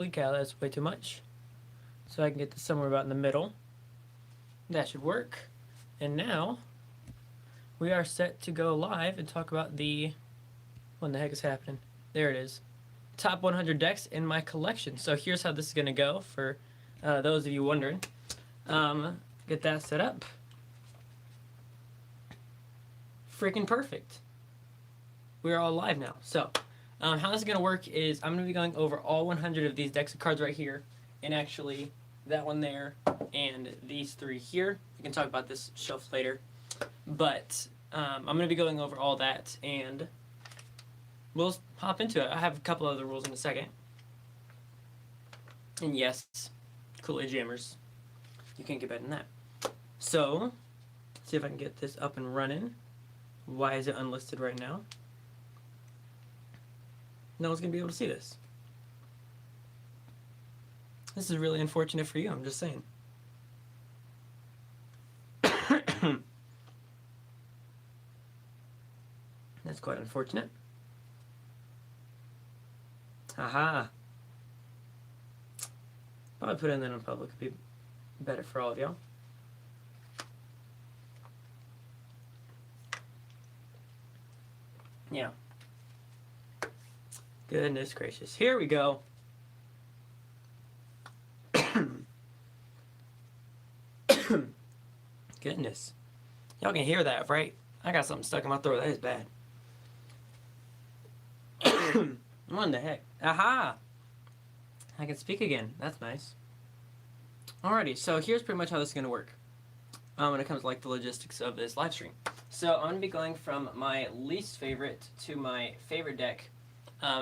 Holy cow, that's way too much. So I can get this somewhere about in the middle. That should work. And now we are set to go live and talk about the, what the heck is happening? There it is. Top 100 decks in my collection. So here's how this is going to go for those of you wondering. Get that set up. Freaking perfect. We're all live now. So how this is going to work is I'm going to be going over all 100 of these decks of cards right here, and actually that one there and these three here. We can talk about this shelf later, but I'm going to be going over all that, and we'll hop into it. I have a couple other rules in a second. And yes, Kool-Aid Jammers. You can't get better than that. So, let's see if I can get this up and running. Why is it unlisted right now? No one's going to be able to see this. This is really unfortunate for you, I'm just saying. That's quite unfortunate. Haha. Probably put in that on public would be better for all of y'all. Yeah. Goodness gracious. Here we go. Goodness. Y'all can hear that, right? I got something stuck in my throat. That is bad. What in the heck? Aha! I can speak again. That's nice. Alrighty, so here's pretty much how this is going to work when it comes to like the logistics of this live stream. So I'm going to be going from my least favorite to my favorite deck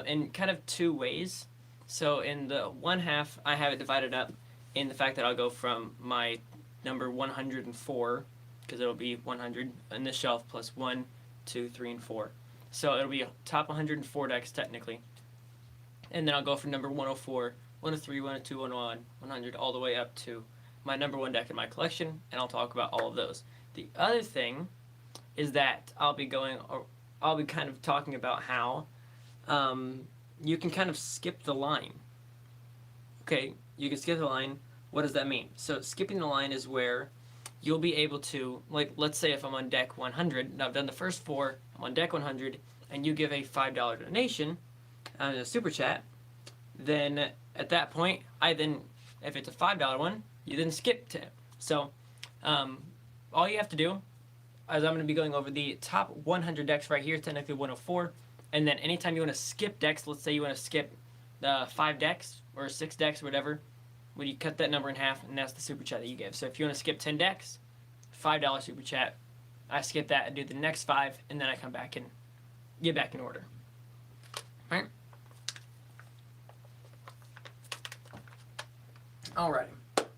in kind of two ways. So in the one half, I have it divided up in the fact that I'll go from my number 104, because it'll be 100 in this shelf, plus 1, 2, 3, and 4. So it'll be top 104 decks technically. And then I'll go from number 104, 103, 102, 101, 100, all the way up to my number one deck in my collection, and I'll talk about all of those. The other thing is that I'll be kind of talking about how you can kind of skip the line. Okay, you can skip the line. What does that mean? So skipping the line is where you'll be able to, like, let's say if I'm on deck 100, and I've done the first 4, I'm on deck 100, and you give a $5 donation in a super chat, then at that point, if it's a $5 one, you then skip to it. So all you have to do is I'm going to be going over the top 100 decks right here, technically 104, and then anytime you want to skip decks, let's say you want to skip 5 decks or 6 decks or whatever, well, you cut that number in half, and that's the super chat that you give. So if you want to skip 10 decks, $5 super chat, I skip that and do the next 5, and then I come back and get back in order. All right? Alright.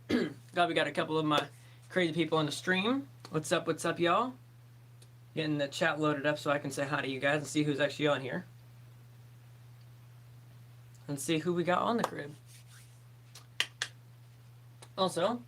Glad we got a couple of my crazy people on the stream. What's up, y'all? Getting the chat loaded up so I can say hi to you guys and see who's actually on here. And see who we got on the crib. Also,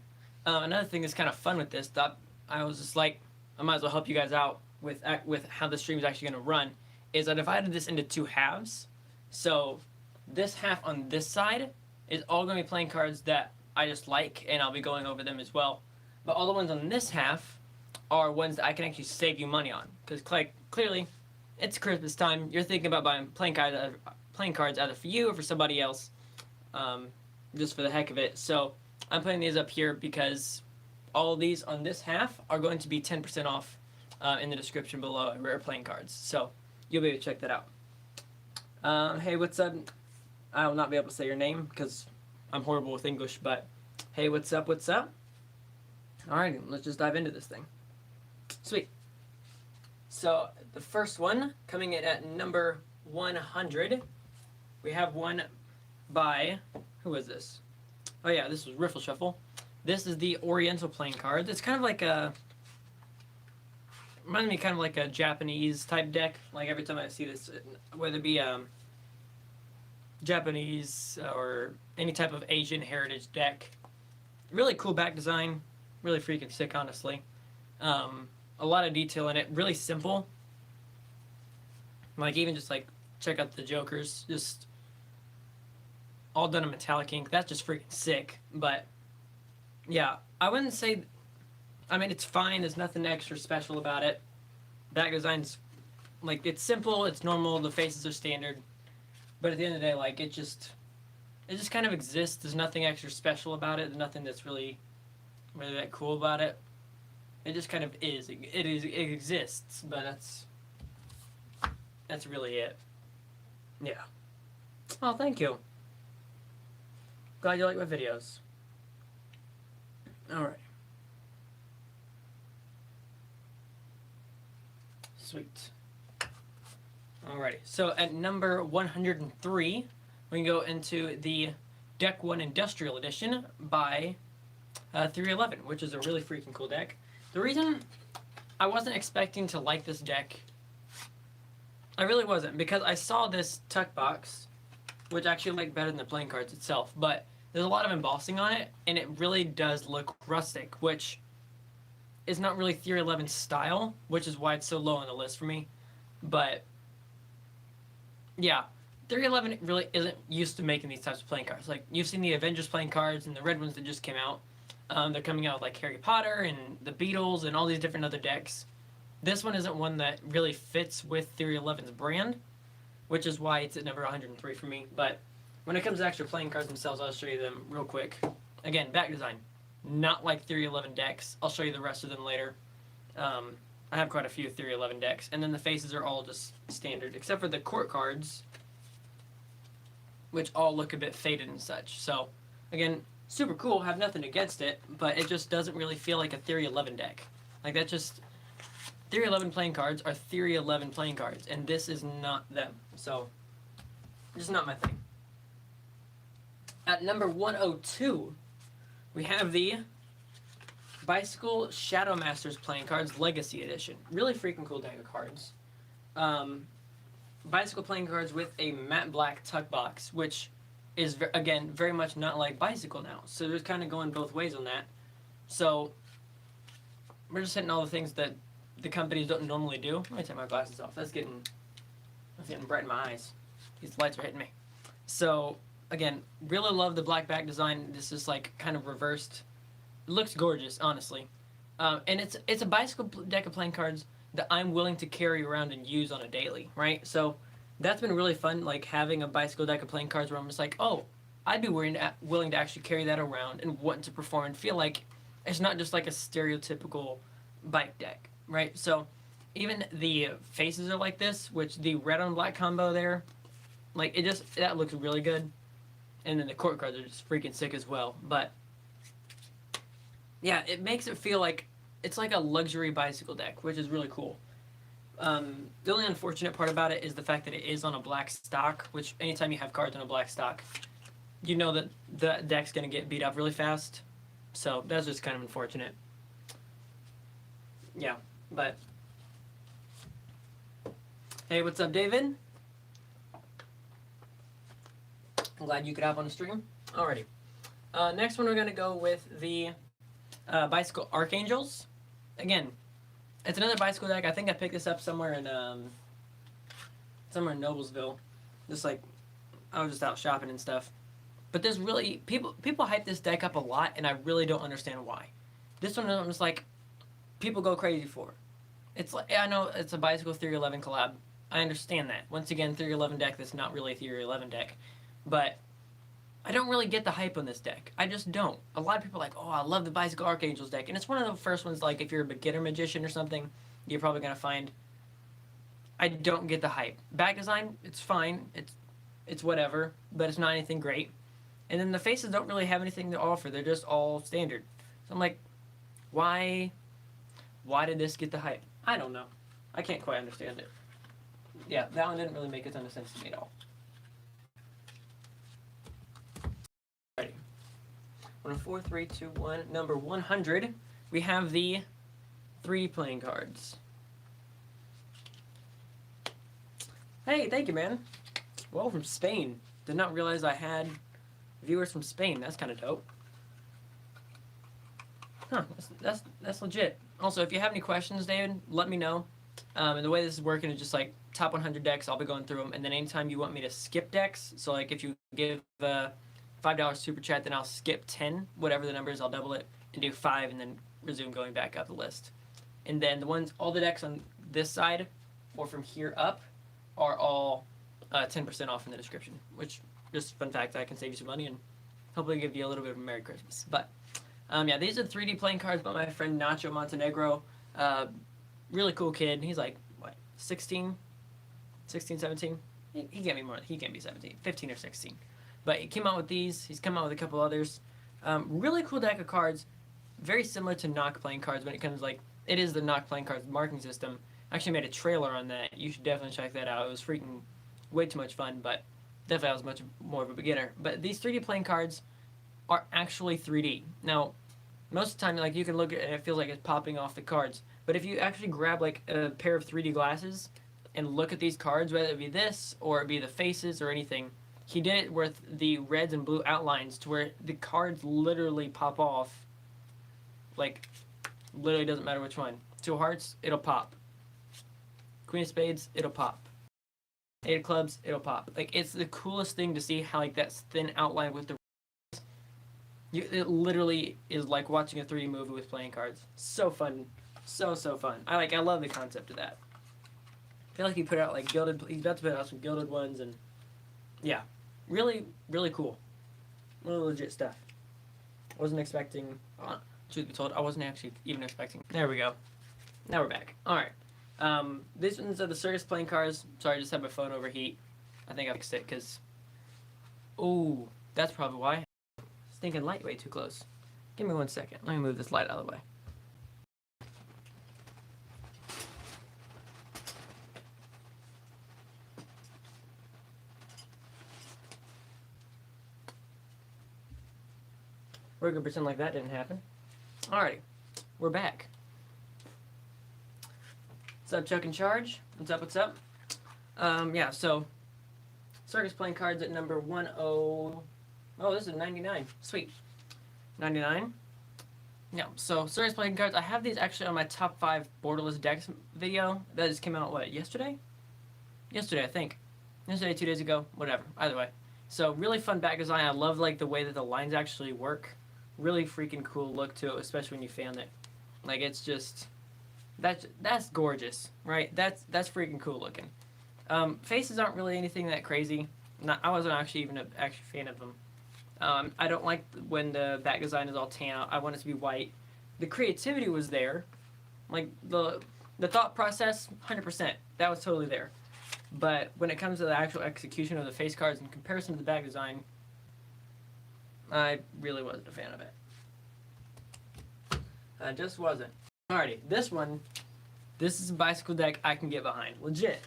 another thing that's kind of fun with this, that I was just like, I might as well help you guys out with how the stream is actually going to run, is I divided this into 2 halves. So this half on this side is all going to be playing cards that I just like, and I'll be going over them as well. But all the ones on this half are ones that I can actually save you money on, because clearly it's Christmas time. You're thinking about buying playing cards either for you or for somebody else, just for the heck of it. So I'm putting these up here because all of these on this half are going to be 10% off in the description below at Rare Playing Cards. So you'll be able to check that out. Hey, what's up? I will not be able to say your name because I'm horrible with English, but hey, what's up, Alright, let's just dive into this thing. Sweet. So, the first one, coming in at number 100, we have one by, who is this? Oh yeah, this was Riffle Shuffle. This is the Oriental playing cards. It's kind of like reminds me kind of like a Japanese type deck. Like every time I see this, whether it be Japanese or any type of Asian heritage deck. Really cool back design, really freaking sick, honestly. A lot of detail in it, really simple. Like even just like check out the jokers, just all done in metallic ink. That's just freaking sick. But yeah, I wouldn't say, I mean, it's fine. There's nothing extra special about it. Back design's, like, it's simple, it's normal, the faces are standard. But at the end of the day, like, it just kind of exists. There's nothing extra special about it. There's nothing that's really that cool about it. It just kind of is. It exists, but that's really it. Yeah. Oh, thank you. Glad you like my videos. Alright. Sweet. Alrighty. So at number 103, we can go into the Deck 1 Industrial Edition by 311, which is a really freaking cool deck. The reason I wasn't expecting to like this deck, I really wasn't, because I saw this tuck box, which I actually like better than the playing cards itself, but there's a lot of embossing on it, and it really does look rustic, which is not really 311's style, which is why it's so low on the list for me. But yeah, 311 really isn't used to making these types of playing cards. Like, you've seen the Avengers playing cards and the red ones that just came out. They're coming out with like Harry Potter and the Beatles and all these different other decks. This one isn't one that really fits with 311's brand, which is why it's at number 103 for me. But when it comes to actual playing cards themselves, I'll show you them real quick. Again, back design, not like 311 decks. I'll show you the rest of them later. I have quite a few 311 decks, and then the faces are all just standard, except for the court cards, which all look a bit faded and such. So, again, super cool, have nothing against it, but it just doesn't really feel like a 311 deck. Like, that just... 311 playing cards are 311 playing cards, and this is not them. So, just not my thing. At number 102, we have the Bicycle Shadow Masters playing cards Legacy Edition. Really freaking cool deck of cards. Bicycle playing cards with a matte black tuck box, which is, again, very much not like Bicycle now. So there's kind of going both ways on that. So we're just hitting all the things that the companies don't normally do. Let me take my glasses off. That's getting bright in my eyes. These lights are hitting me. So again, really love the black back design. This is like kind of reversed. It looks gorgeous, honestly. And it's a Bicycle deck of playing cards that I'm willing to carry around and use on a daily, right? So that's been really fun, like having a Bicycle deck of playing cards where I'm just like, oh, I'd be willing to actually carry that around and want to perform and feel like it's not just like a stereotypical bike deck, right? So even the faces are like this, which the red on black combo there, like that looks really good. And then the court cards are just freaking sick as well. But yeah, it makes it feel like it's like a luxury Bicycle deck, which is really cool. The only unfortunate part about it is the fact that it is on a black stock, which anytime you have cards on a black stock, you know that the deck's going to get beat up really fast. So that's just kind of unfortunate. Yeah, but... Hey, what's up, David? I'm glad you could hop on the stream. Alrighty. Next one, we're going to go with the Bicycle Archangels. Again, it's another Bicycle deck. I think I picked this up somewhere in Noblesville. Just like, I was just out shopping and stuff. But there's really, people hype this deck up a lot, and I really don't understand why. This one I'm just like, people go crazy for. It's like, I know it's a Bicycle 311 collab. I understand that. Once again, 311 deck that's not really a 311 deck. But I don't really get the hype on this deck. I just don't. A lot of people are like, oh, I love the Bicycle Archangels deck. And it's one of the first ones, like, if you're a beginner magician or something, you're probably going to find. I don't get the hype. Back design, it's fine. It's whatever, but it's not anything great. And then the faces don't really have anything to offer. They're just all standard. So I'm like, why did this get the hype? I don't know. I can't quite understand it. Yeah, that one didn't really make a ton of sense to me at all. Ready. 1, 4, 3, 2, 1. Number 100, we have the 3 playing cards. Hey, thank you, man. Well, from Spain. Did not realize I had viewers from Spain. That's kind of dope. Huh, that's legit. Also, if you have any questions, David, let me know. And the way this is working is just like, top 100 decks, I'll be going through them. And then anytime you want me to skip decks, so like if you give a $5 super chat, then I'll skip 10, whatever the number is, I'll double it and do 5 and then resume going back up the list. And then the ones, all the decks on this side or from here up are all 10% off in the description, which just fun fact, I can save you some money and hopefully give you a little bit of a Merry Christmas. But yeah, these are 3D playing cards by my friend Nacho Montenegro. Really cool kid. He's like, what, 16, 17? He can't be more, he can't be 17, 15 or 16. But he came out with these. He's come out with a couple others. Really cool deck of cards. Very similar to Knock playing cards when it comes like, it is the Knock playing cards marking system. I actually made a trailer on that. You should definitely check that out. It was freaking way too much fun, but definitely I was much more of a beginner. But these 3D playing cards are actually 3D. Now, most of the time, like you can look at it and it feels like it's popping off the cards. But if you actually grab like a pair of 3D glasses and look at these cards, whether it be this or it be the faces or anything, he did it with the reds and blue outlines to where the cards literally pop off. Like, literally doesn't matter which one. 2 of hearts, it'll pop. Queen of spades, it'll pop. 8 of clubs, it'll pop. Like, it's the coolest thing to see how like that thin outline with the it literally is like watching a 3D movie with playing cards. So fun. So fun. I love the concept of that. I feel like he put out like gilded, he's about to put out some gilded ones, and yeah, really cool. Really legit stuff. Wasn't expecting, truth be told, I wasn't actually even expecting. There we go. Now we're back. Alright. These ones are the circus playing cards. Sorry, I just had my phone overheat. I think I fixed it because, ooh, that's probably why. Stinking light way too close. Give me 1 second. Let me move this light out of the way. We're gonna pretend like that didn't happen. Alrighty, we're back. What's up, Chuck and Charge? What's up? Yeah, so circus playing cards at number 10. Oh, this is 99. Sweet. 99. Yeah, so circus playing cards. I have these actually on my top 5 borderless decks video. That just came out, what, yesterday? Yesterday, I think. Yesterday, 2 days ago, whatever. Either way. So really fun back design. I love like the way that the lines actually work. Really freaking cool look to it, especially when you fan it. Like it's just that's gorgeous, right? That's freaking cool looking. Faces aren't really anything that crazy. I wasn't actually even a fan of them. I don't like when the back design is all tan out. I want it to be white. The creativity was there, like the thought process, 100%. That was totally there. But when it comes to the actual execution of the face cards in comparison to the back design, I really wasn't a fan of it. I just wasn't. Alrighty, this is a bicycle deck I can get behind, legit,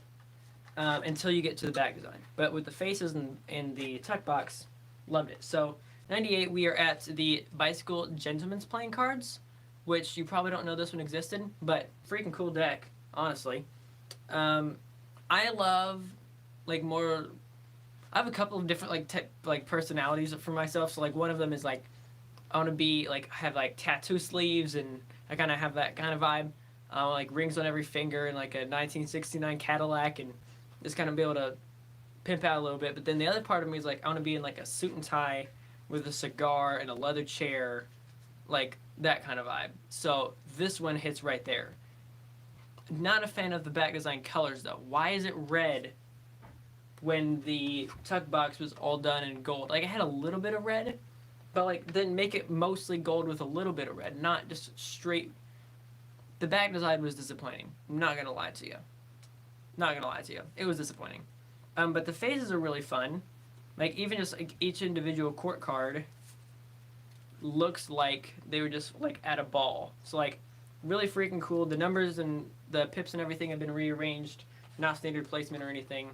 until you get to the back design. But with the faces and the tuck box, loved it. So 98, we are at the bicycle gentleman's playing cards, which you probably don't know this one existed, but freaking cool deck, honestly. I love like more. I have a couple of different like personalities for myself. So like one of them is like I want to be like have like tattoo sleeves, and I kind of have that kind of vibe. Like rings on every finger and like a 1969 Cadillac, and just kind of be able to pimp out a little bit. But then the other part of me is like I want to be in like a suit and tie with a cigar and a leather chair, like that kind of vibe. So this one hits right there. Not a fan of the back design colors though. Why is it red when the tuck box was all done in gold? Like, it had a little bit of red, but like then make it mostly gold with a little bit of red, not just straight. The back design was disappointing. I'm not gonna lie to you. It was disappointing. But the faces are really fun. Like even just like each individual court card looks like they were just like at a ball. So like really freaking cool. The numbers and the pips and everything have been rearranged, not standard placement or anything.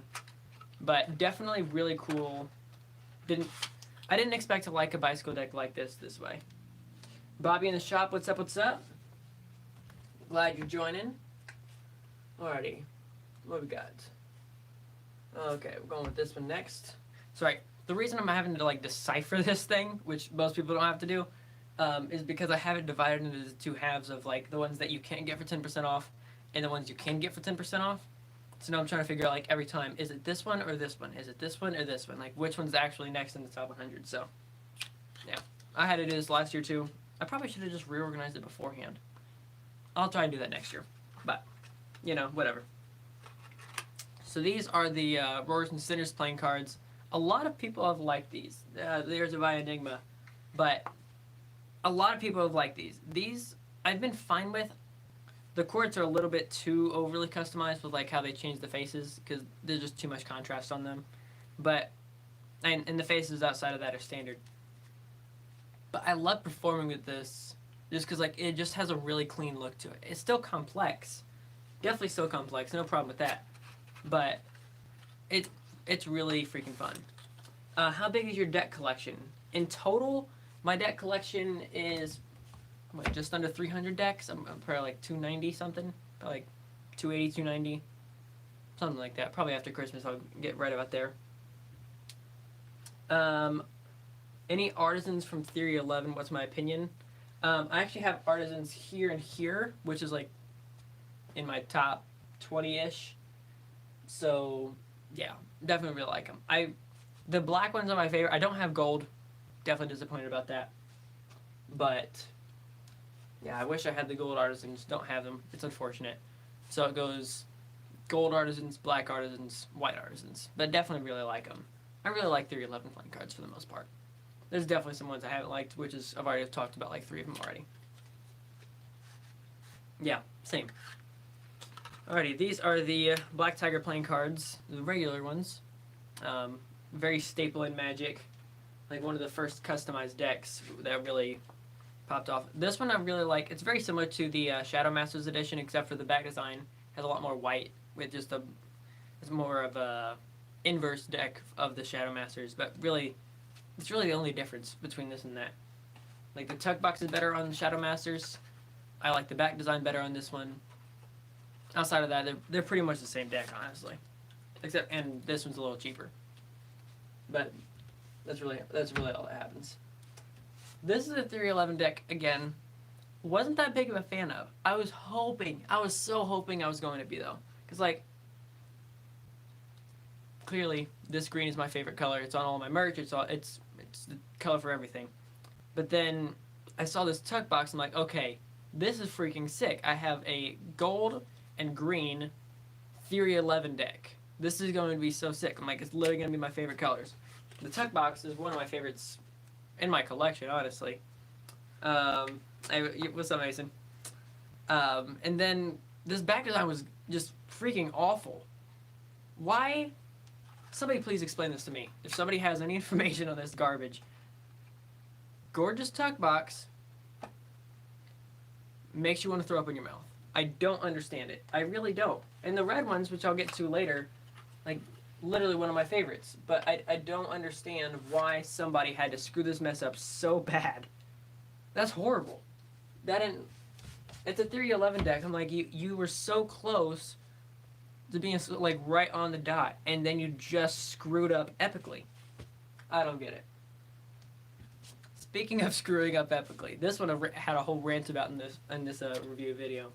But definitely really cool. I didn't expect to like a bicycle deck like this way. Bobby in the shop, what's up? Glad you're joining. Alrighty, what we got? Okay, we're going with this one next. Sorry, the reason I'm having to like decipher this thing, which most people don't have to do, is because I have it divided into the 2 halves of like the ones that you can't get for 10% off and the ones you can get for 10% off. So now I'm trying to figure out, like, every time, is it this one or this one? Is it this one or this one? Like, which one's actually next in the top 100? So, yeah. I had to do this last year, too. I probably should have just reorganized it beforehand. I'll try and do that next year. But, you know, whatever. So these are the Roars and Sinners playing cards. A lot of people have liked these. There's a Via Enigma. But a lot of people have liked these. These, I've been fine with. The quartz are a little bit too overly customized with like how they change the faces because there's just too much contrast on them. But, and the faces outside of that are standard. But I love performing with this just because like it just has a really clean look to it. It's still complex. Definitely still complex, no problem with that. But it's really freaking fun. How big is your deck collection? In total, my deck collection is just under 300 decks. I'm probably like 290 something. Probably like 280, 290. Something like that. Probably after Christmas I'll get right about there. Any artisans from Theory 11? What's my opinion? I actually have artisans here and here, which is like in my top 20-ish. So, yeah, definitely really like them. The black ones are my favorite. I don't have gold. Definitely disappointed about that. But, yeah, I wish I had the gold artisans. Don't have them. It's unfortunate. So it goes gold artisans, black artisans, white artisans. But definitely really like them. I really like Theory 11 playing cards for the most part. There's definitely some ones I haven't liked, which is, I've already talked about like 3 of them already. Yeah, same. Alrighty, these are the Black Tiger playing cards, the regular ones. Very staple in Magic. Like one of the first customized decks that really popped off. This one I really like. It's very similar to the Shadow Masters edition, except for the back design has a lot more white with just it's more of a inverse deck of the Shadow Masters. But really, it's really the only difference between this and that. Like the tuck box is better on Shadow Masters. I like the back design better on this one. Outside of that, they're pretty much the same deck, honestly. And this one's a little cheaper. But that's really all that happens. This is a Theory 11 deck, again. Wasn't that big of a fan of. I was so hoping I was going to be, though. Because, like, clearly, this green is my favorite color. It's on all my merch. It's the color for everything. But then I saw this tuck box. I'm like, okay, this is freaking sick. I have a gold and green Theory 11 deck. This is going to be so sick. I'm like, it's literally going to be my favorite colors. The tuck box is one of my favorites in my collection, honestly. What's up, Mason? And then this back design was just freaking awful. Why? Somebody please explain this to me. If somebody has any information on this garbage. Gorgeous tuck box makes you want to throw up in your mouth. I don't understand it. I really don't. And the red ones, which I'll get to later, like, literally one of my favorites. But I don't understand why somebody had to screw this mess up so bad. That's horrible. It's a Theory 11 deck. I'm like, you were so close to being, like, right on the dot. And then you just screwed up epically. I don't get it. Speaking of screwing up epically, this one I had a whole rant about in this review video.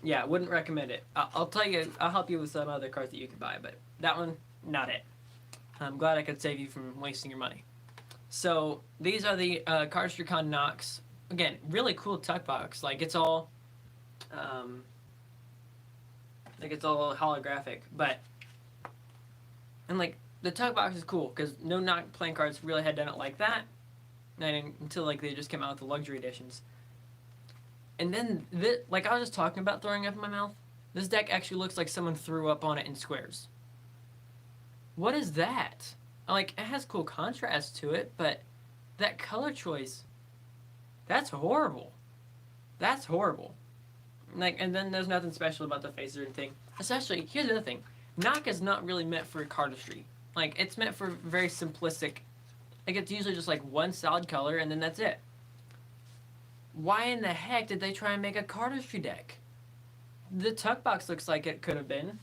Yeah, wouldn't recommend it. I'll tell you, I'll help you with some other cards that you could buy, but that one, not it. I'm glad I could save you from wasting your money. So these are the Cardistry Con Nox. Again, really cool tuck box. Like it's all holographic, but and like the tuck box is cool because no Nox playing cards really had done it like that, until like they just came out with the luxury editions. And then, like I was just talking about throwing up in my mouth, this deck actually looks like someone threw up on it in squares. What is that? Like, it has cool contrast to it, but that color choice, that's horrible. That's horrible. Like, and then there's nothing special about the faces or anything. Especially, here's the other thing. Nock is not really meant for cardistry. Like, it's meant for very simplistic. Like, it's usually just like one solid color, and then that's it. Why in the heck did they try and make a cardistry deck? The tuck box looks like it could have been.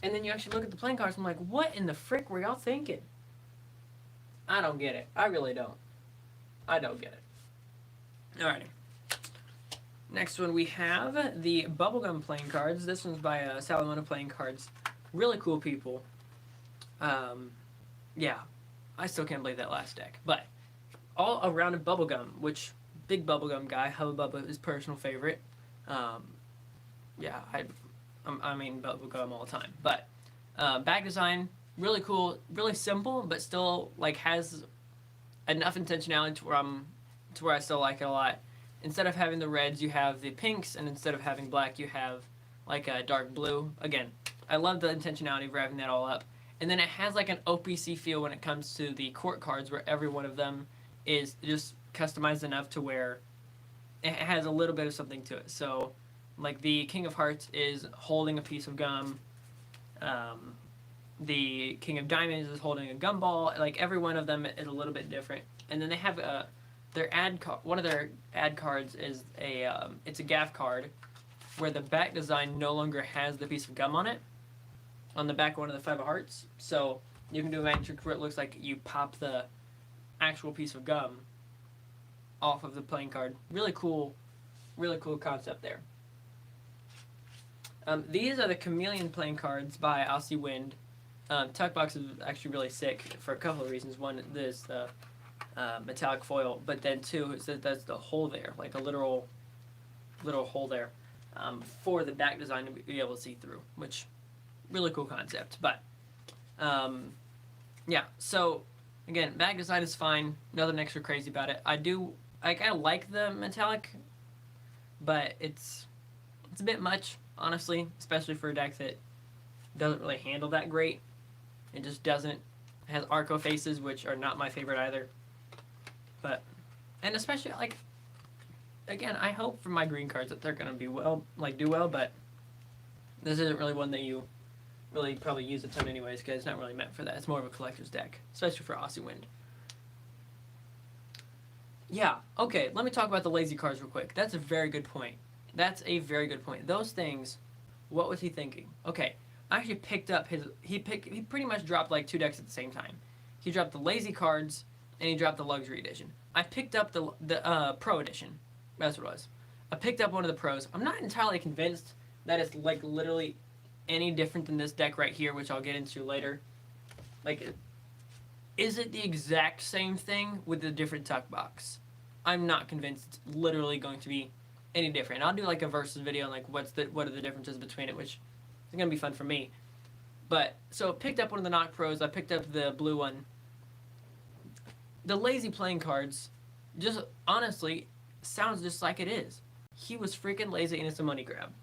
And then you actually look at the playing cards and I'm like, what in the frick were y'all thinking? I don't get it. I really don't. I don't get it. Alrighty. Next one we have the Bubblegum playing cards. This one's by Salamona Playing Cards. Really cool people. Yeah, I still can't believe that last deck. But all around a Bubblegum, which big Bubblegum guy, Hubba Bubba is personal favorite. Yeah, I mean Bubblegum all the time. But bag design, really cool, really simple, but still like has enough intentionality to where I still like it a lot. Instead of having the reds, you have the pinks, and instead of having black, you have like a dark blue. Again, I love the intentionality of wrapping that all up. And then it has like an OPC feel when it comes to the court cards, where every one of them is just customized enough to where it has a little bit of something to it. So, like the King of Hearts is holding a piece of gum. The King of Diamonds is holding a gumball. Like every one of them is a little bit different. And then they have their one of their ad cards is it's a gaff card where the back design no longer has the piece of gum on it on the back of one of the 5 of hearts. So you can do a magic trick where it looks like you pop the actual piece of gum off of the playing card. Really cool concept there. These are the Chameleon playing cards by Aussie Wind. Tuck box is actually really sick for a couple of reasons. One, there's the metallic foil, but then two, it's that there's the hole there, like a literal hole there, for the back design to be able to see through, which really cool concept. But yeah, so again, back design is fine. Nothing extra crazy about it. I kind of like the metallic, but it's a bit much, honestly, especially for a deck that doesn't really handle that great. It just doesn't. It has Arco faces, which are not my favorite either. But, and especially, like, again, I hope for my green cards that they're going to be do well, but this isn't really one that you really probably use a ton anyways, because it's not really meant for that. It's more of a collector's deck, especially for Aussie Wind. Yeah, okay, let me talk about the lazy cards real quick. That's a very good point. Those things, what was he thinking? Okay, I actually picked up he pretty much dropped like 2 decks at the same time. He dropped the lazy cards, and he dropped the luxury edition. I picked up the pro edition. That's what it was. I picked up one of the pros. I'm not entirely convinced that it's like literally any different than this deck right here, which I'll get into later. Like, is it the exact same thing with a different tuck box? I'm not convinced it's literally going to be any different. I'll do like a versus video on like what are the differences between it, which is gonna be fun for me. But so picked up one of the knock pros. I picked up the blue one. The lazy playing cards, just honestly, sounds just like it is. He was freaking lazy and it's a money grab.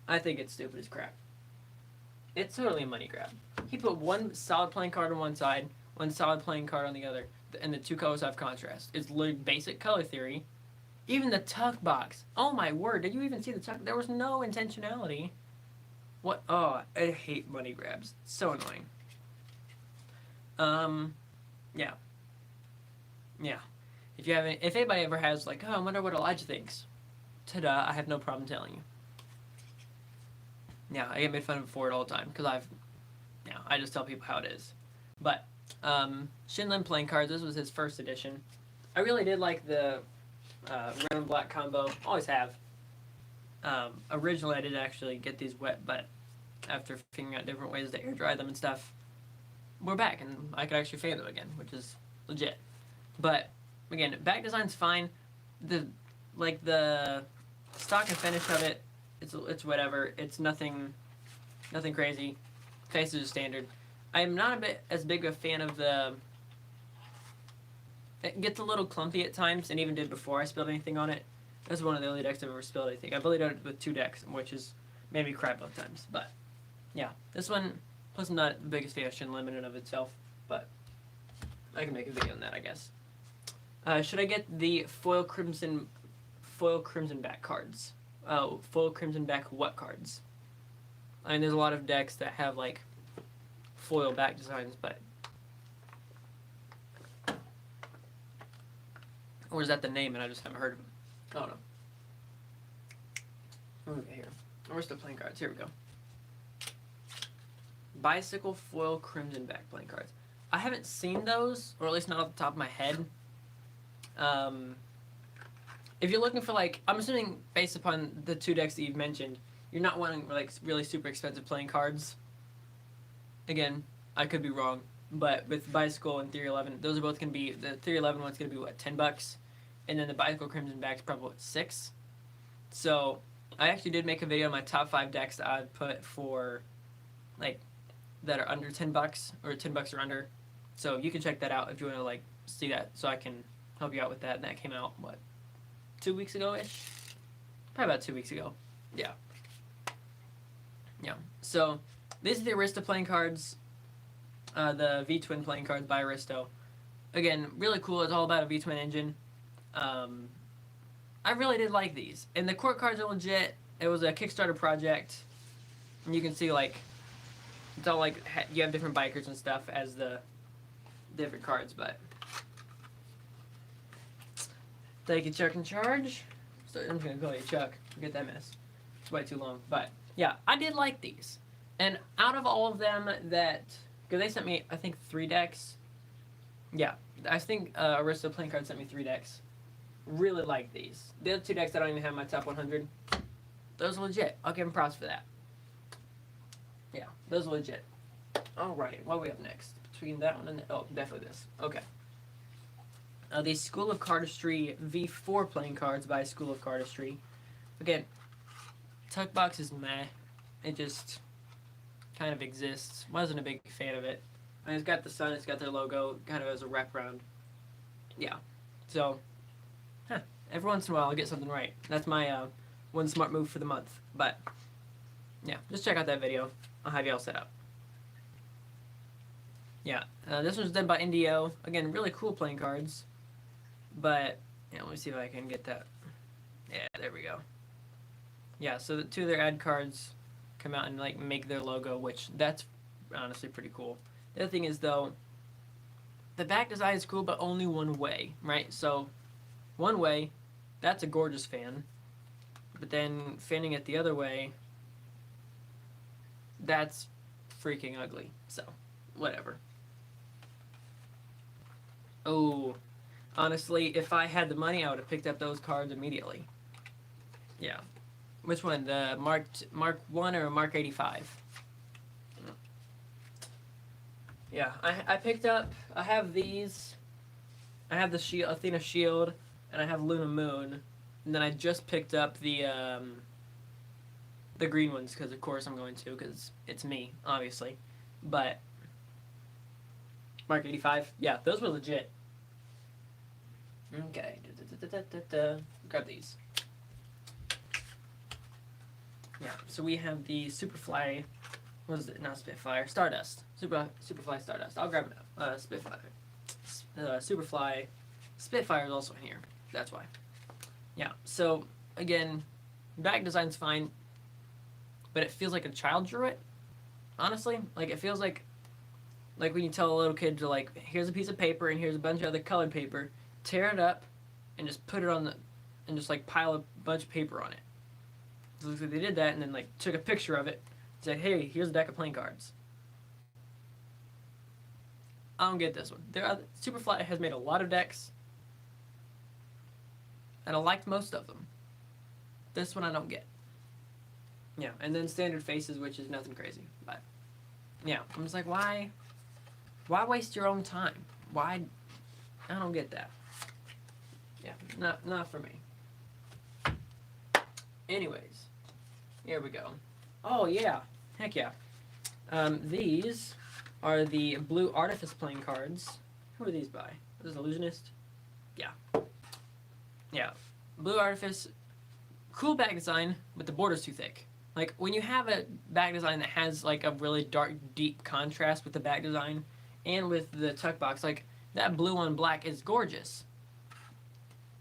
I think it's stupid as crap. It's totally a money grab. He put one solid playing card on one side, one solid playing card on the other, and the 2 colors have contrast. It's literally basic color theory. Even the tuck box. Oh my word, did you even see the tuck? There was no intentionality. What? Oh, I hate money grabs. It's so annoying. Yeah. Yeah. If anybody ever has like, oh, I wonder what Elijah thinks. Ta-da, I have no problem telling you. Yeah, I get made fun of for it all the time because I just tell people how it is. But Shinlin playing cards. This was his first edition. I really did like the red and black combo. Always have. Originally, I did actually get these wet, but after figuring out different ways to air dry them and stuff, we're back, and I could actually fan them again, which is legit. But again, back design's fine. The stock and finish of it, it's whatever. It's nothing crazy. Face is standard. I'm not as big a fan of the. It gets a little clumpy at times, and even did before I spilled anything on it. This is one of the only decks I've ever spilled anything. I've only done it with 2 decks, which has made me cry both times. But yeah, this one. Plus, I'm not the biggest fan of Shinlin in and of itself, but I can make a video on that, I guess. Should I get the foil crimson back cards? Oh, foil crimson back what cards? I mean, there's a lot of decks that have like foil back designs, but or is that the name and I just haven't heard of them? I don't know. Okay, here. Where's the playing cards? Here we go. Bicycle foil crimson back playing cards. I haven't seen those, or at least not off the top of my head. if you're looking for like, I'm assuming based upon the 2 decks that you've mentioned, you're not wanting like really super expensive playing cards. Again, I could be wrong, but with Bicycle and Theory 11, those are both going to be, the Theory 11 one's going to be what, $10, and then the Bicycle Crimson back's probably what, $6. So I actually did make a video on my top 5 decks that I'd put for like that are under $10 or $10 or under. So you can check that out if you want to like see that, so I can help you out with that. And that came out what, 2 weeks ago ish, probably about 2 weeks ago. Yeah. So these are the Arista playing cards, the V-Twin playing cards by Aristo. Again, really cool. It's all about a V-Twin engine. I really did like these, and the court cards are legit. It was a Kickstarter project, and you can see like it's all like you have different bikers and stuff as the different cards. But thank you, Chuck in Charge. So I'm just gonna call you Chuck. Forget that mess. It's way too long. But yeah, I did like these, and out of all of them that, because they sent me I think 3 decks. Yeah, I think Arista playing cards sent me 3 decks. Really like these. The other 2 decks I don't even have in my top 100. Those are legit. I'll give them props for that. Yeah, those are legit. Alright, what do we have next? Between that one and oh, definitely this. Okay. The School of Cardistry V4 playing cards by School of Cardistry. Again, tuck box is meh. It just kind of exists. Wasn't a big fan of it. And it's got the sun, it's got their logo, kind of as a wraparound. Yeah. So, every once in a while I'll get something right. That's my one smart move for the month. But, yeah, just check out that video. I'll have you all set up. Yeah, this one's done by NDO. Again, really cool playing cards. But, yeah, let me see if I can get that. Yeah, there we go. Yeah, so the 2 of their ad cards come out and like make their logo, which that's honestly pretty cool. The other thing is though, the back design is cool, but only one way, right? So, one way, that's a gorgeous fan. But then fanning it the other way, that's freaking ugly. So, whatever. Oh, honestly, if I had the money, I would have picked up those cards immediately. Yeah. Which one? The Mark 1 or Mark 85? Yeah, I picked up, I have these. I have the shield, Athena Shield, and I have Luna Moon. And then I just picked up the green ones, because of course I'm going to, because it's me, obviously. But, Mark 85, yeah, those were legit. Okay, grab these. Yeah, so we have the Superfly, what is it, not Spitfire, Stardust. Superfly Stardust. I'll grab it. Spitfire. Superfly. Spitfire is also in here. That's why. Yeah, so, again, back design's fine, but it feels like a child drew it, honestly. Like, it feels like when you tell a little kid to, like, here's a piece of paper and here's a bunch of other colored paper, tear it up, and just put it on the, and just, like, pile a bunch of paper on it. It looks like they did that and then, like, took a picture of it, said, hey, here's a deck of playing cards. I don't get this one. Superfly has made a lot of decks, and I liked most of them. This one I don't get. Yeah, and then standard faces, which is nothing crazy. But, yeah, I'm just like, why waste your own time? Why? I don't get that. Yeah, not for me. Anyways, here we go. Oh, yeah. Heck yeah. These are the Blue Artifice playing cards. Who are these by? Is this Illusionist? Yeah. Yeah. Blue Artifice, cool back design, but the border's too thick. Like, when you have a back design that has, like, a really dark, deep contrast with the back design and with the tuck box, like, that blue on black is gorgeous.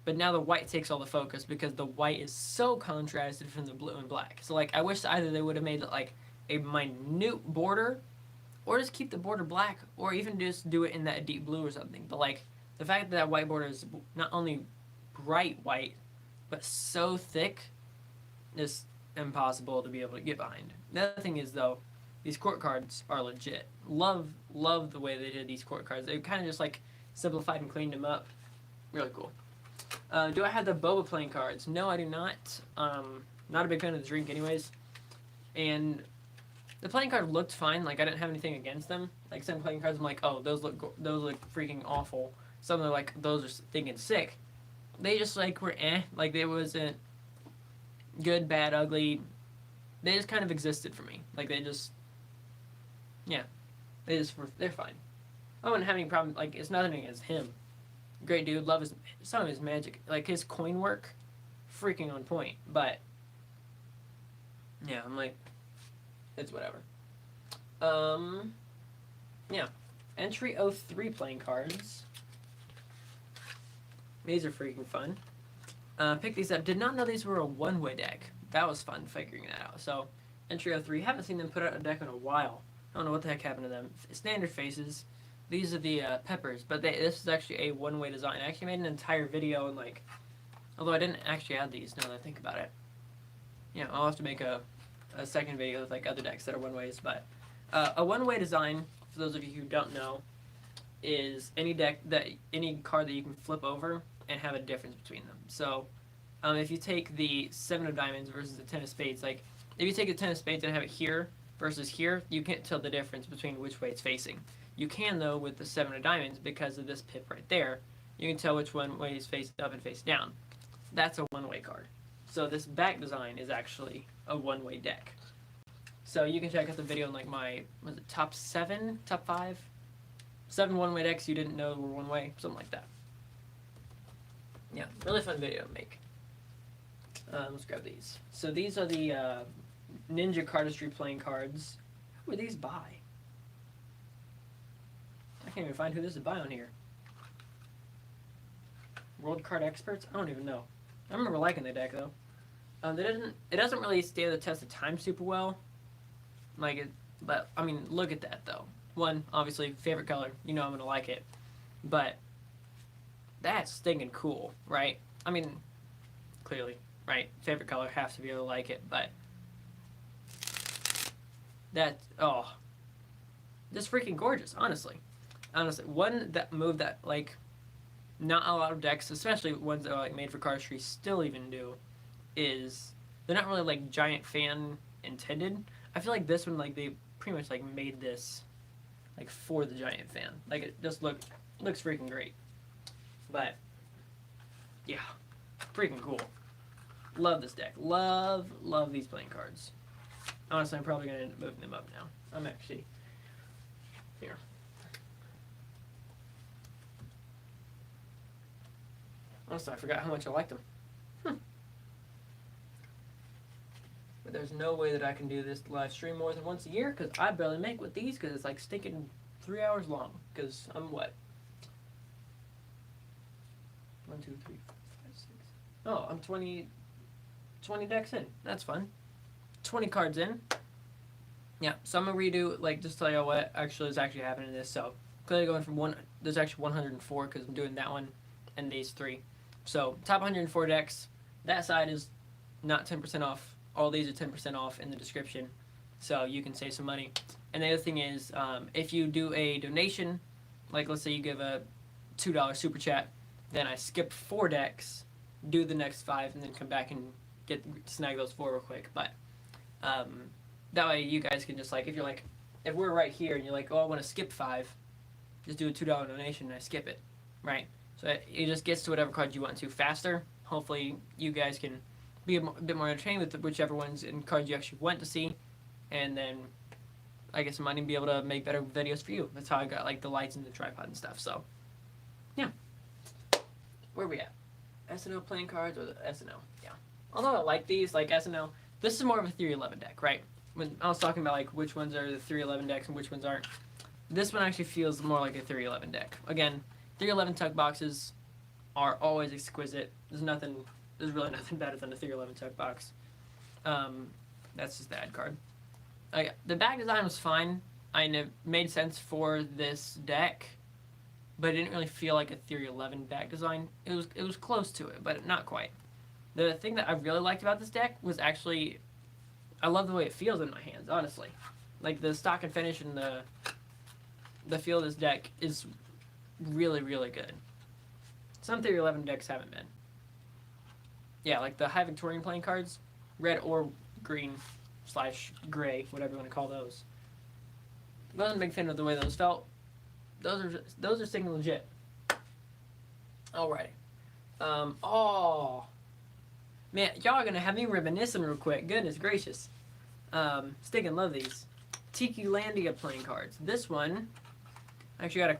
But now the white takes all the focus because the white is so contrasted from the blue and black. So, like, I wish either they would have made, like, a minute border, or just keep the border black, or even just do it in that deep blue or something. But, like, the fact that white border is not only bright white, but so thick, is impossible to be able to get behind. The other thing is, though, these court cards are legit. Love the way they did these court cards. They kind of just, like, simplified and cleaned them up. Really cool. Do I have the boba playing cards? No, I do not. Not a big fan of the drink anyways. And the playing card looked fine. Like, I didn't have anything against them. Like, some playing cards, I'm like, oh, those look freaking awful. Some are like, those are stinking sick. They just, like, were eh. Like, they wasn't good, bad, ugly. They just kind of existed for me. Like, they just, yeah. They're fine. I wouldn't have any problem. Like, it's nothing against him. Great dude. Love some of his magic. Like, his coin work, freaking on point. But, yeah, I'm like, it's whatever. Yeah. Entry 03 playing cards. These are freaking fun. Picked these up. Did not know these were a one-way deck. That was fun figuring that out. So, Entry 03. Haven't seen them put out a deck in a while. I don't know what the heck happened to them. Standard faces. These are the peppers, but this is actually a one-way design. I actually made an entire video and like, although I didn't actually add these now that I think about it. Yeah, I'll have to make a second video with like other decks that are one-ways, but a one-way design, for those of you who don't know, is any card that you can flip over and have a difference between them. So, if you take the 7 of diamonds versus the 10 of spades, like, if you take the 10 of spades and have it here versus here, you can't tell the difference between which way it's facing. You can, though, with the 7 of diamonds, because of this pip right there, you can tell which one way is face up and face down. That's a one-way card. So this back design is actually a one-way deck. So you can check out the video in like my, was it top 5? 7 one-way decks you didn't know were one-way, something like that. Yeah, really fun video to make. Let's grab these. So these are the Ninja Cardistry playing cards. Who were these by? I can't even find who this is by on here. World Card Experts? I don't even know. I remember liking the deck though. It doesn't really stand the test of time super well. But I mean, look at that though. One, obviously, favorite color. You know I'm gonna like it. But that's stinking cool, right? I mean, clearly, right? Favorite color, has to be able to like it, but just freaking gorgeous, honestly. One that move that like not a lot of decks, especially ones that are like made for cardistry, still even do, is they're not really like giant fan intended. I feel like this one, like they pretty much like made this like for the giant fan. Like it just looks freaking great. But yeah, freaking cool. Love this deck. Love these playing cards. Honestly, I'm probably gonna end up moving them up now. I'm actually here. Honestly, I forgot how much I liked them. But there's no way that I can do this live stream more than once a year, because I barely make with these, because it's like stinking 3 hours long. Because I'm what? 1, 2, 3, 4, 5, 6. Oh, I'm 20 decks in. That's fun. 20 cards in. Yeah, so I'm gonna redo, like, just tell you what actually is actually happening in this. So clearly going from there's actually 104 because I'm doing that one and these 3. So top 104 decks. That side is not 10% off. All these are 10% off in the description, so you can save some money. And the other thing is, if you do a donation, like let's say you give a $2 super chat, then I skip 4 decks, do the next 5, and then come back and snag those 4 real quick. But that way you guys can just like, if we're right here and you're like, oh, I want to skip 5, just do a $2 donation and I skip it, right? So it just gets to whatever card you want to faster. Hopefully you guys can be a bit more entertained with whichever ones and cards you actually want to see, and then I get some money and be able to make better videos for you. That's how I got like the lights and the tripod and stuff. So yeah, where are we at? SNL playing cards or the SNL? Yeah. Although I like these, like SNL, this is more of a 311 deck, right? When I was talking about like which ones are the 311 decks and which ones aren't, this one actually feels more like a 311 deck. Again, 311 tuck boxes are always exquisite. There's really nothing better than a 311 tuck box. That's just the ad card. The back design was fine. It made sense for this deck, but it didn't really feel like a 311 back design. It was close to it, but not quite. The thing that I really liked about this deck was actually, I love the way it feels in my hands, honestly. Like the stock and finish and the feel of this deck is really, really good. Some Theory 11 decks haven't been. Yeah, like the High Victorian playing cards, red or green / gray, whatever you want to call those. Wasn't a big fan of the way those felt. Those are sticking legit. Alrighty. Oh man, y'all are gonna have me reminiscing real quick. Goodness gracious. Stick and love these. Tiki Landia playing cards. This one, I actually got a,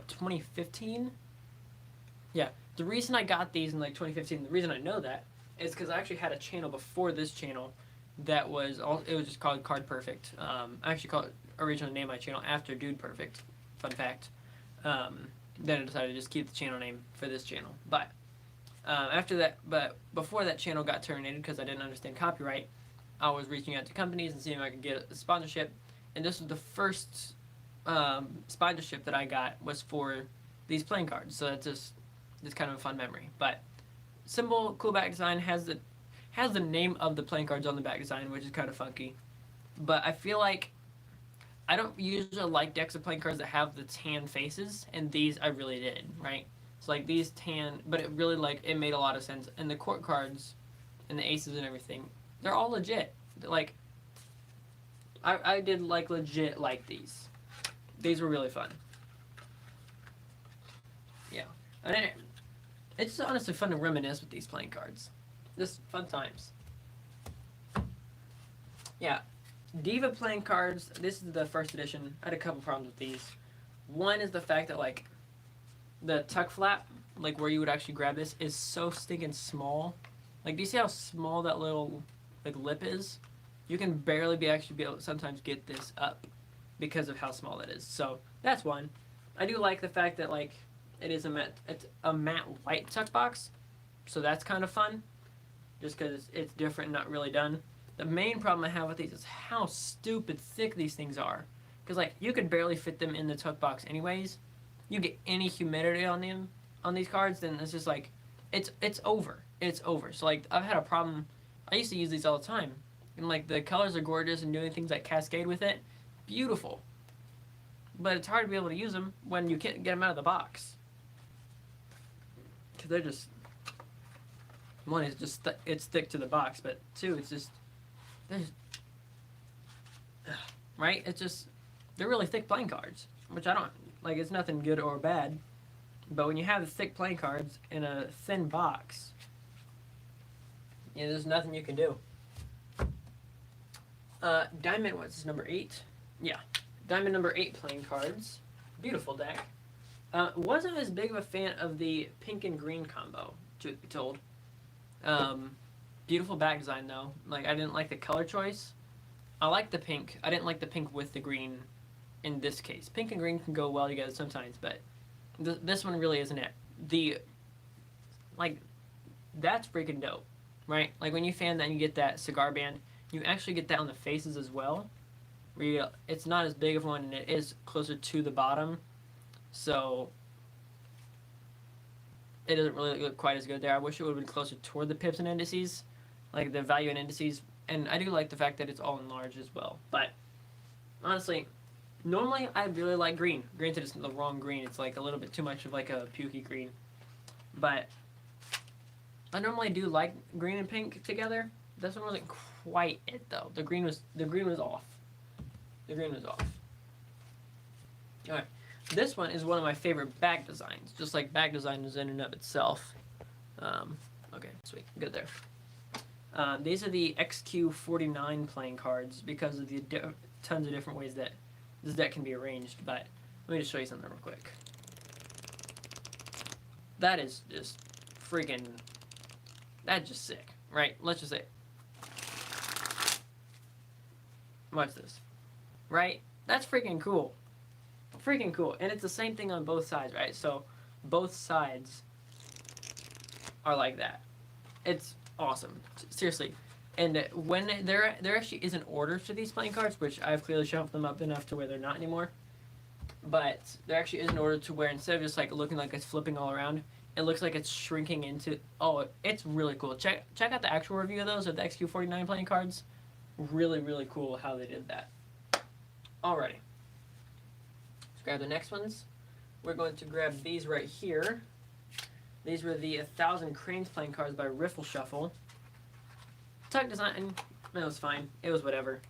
2015? Yeah, the reason I got these in like 2015, the reason I know that is because I actually had a channel before this channel that was, it was just called Card Perfect. I actually originally named my channel after Dude Perfect. Fun fact. Then I decided to just keep the channel name for this channel. But before that channel got terminated because I didn't understand copyright, I was reaching out to companies and seeing if I could get a sponsorship. And this was the first sponsorship that I got was for these playing cards. So it's kind of a fun memory. But simple, cool back design, has the name of the playing cards on the back design, which is kind of funky. But I feel like I don't usually like decks of playing cards that have the tan faces, and these I really did, right? So like these tan, but it really it made a lot of sense. And the court cards and the aces and everything, they're all legit. Like I did legit like these. These were really fun. Yeah. And it's honestly fun to reminisce with these playing cards. Just fun times. Yeah. Diva playing cards, this is the first edition. I had a couple problems with these. One is the fact that the tuck flap, where you would actually grab this, is so stinking small. Do you see how small that little lip is? You can barely be able to sometimes get this up because of how small that is. So that's one. I do like the fact that it is a matte white tuck box, so that's kind of fun, just because it's different, not really done. The main problem I have with these is how stupid thick these things are. Because you could barely fit them in the tuck box anyways. You get any humidity on them, on these cards, then it's just it's over. It's over. So I've had a problem. I used to use these all the time. And the colors are gorgeous and doing things like Cascade with it. Beautiful. But it's hard to be able to use them when you can't get them out of the box. Because they're just, one, it's just, it's thick to the box, but two, it's just, right? It's just, they're really thick playing cards, which I don't, it's nothing good or bad, but when you have the thick playing cards in a thin box, there's nothing you can do. Diamond, what's this, number 8? Yeah, Diamond number 8 playing cards. Beautiful deck. Wasn't as big of a fan of the pink and green combo, truth be told. Beautiful back design though. I didn't like the color choice. I like the pink. I didn't like the pink with the green in this case. Pink and green can go well together sometimes, but this one really isn't it. That's freaking dope, right? When you fan that and you get that cigar band, you actually get that on the faces as well. It's not as big of one, and it is closer to the bottom, so it doesn't really look quite as good there. I wish it would have been closer toward the pips and indices, the value and indices. And I do like the fact that it's all in large as well. But honestly, normally I really like green. Granted, it's the wrong green. It's a little bit too much of a pukey green. But I normally do like green and pink together. This one wasn't quite it though. The green was off. The green was off. All right. This one is one of my favorite bag designs, just like bag design is in and of itself. Okay, sweet, good there. These are the XQ49 playing cards because of the tons of different ways that this deck can be arranged, but let me just show you something real quick. That is just freaking, that's just sick, right? Let's just say, watch this, right? That's freaking cool. Freaking cool. And it's the same thing on both sides, right? So both sides are like that. It's awesome. Seriously. And when there actually is an order to these playing cards, which I've clearly shuffled them up enough to where they're not anymore. But there actually is an order to where instead of just looking like it's flipping all around, it looks like it's shrinking into, oh, it's really cool. Check out the actual review of those, of the XQ49 playing cards. Really, really cool how they did that. Alrighty. Let's grab the next ones. we're going to grab these right here. These were the 1,000 Cranes playing cards by Riffle Shuffle. Tuck design, it was fine. It was whatever.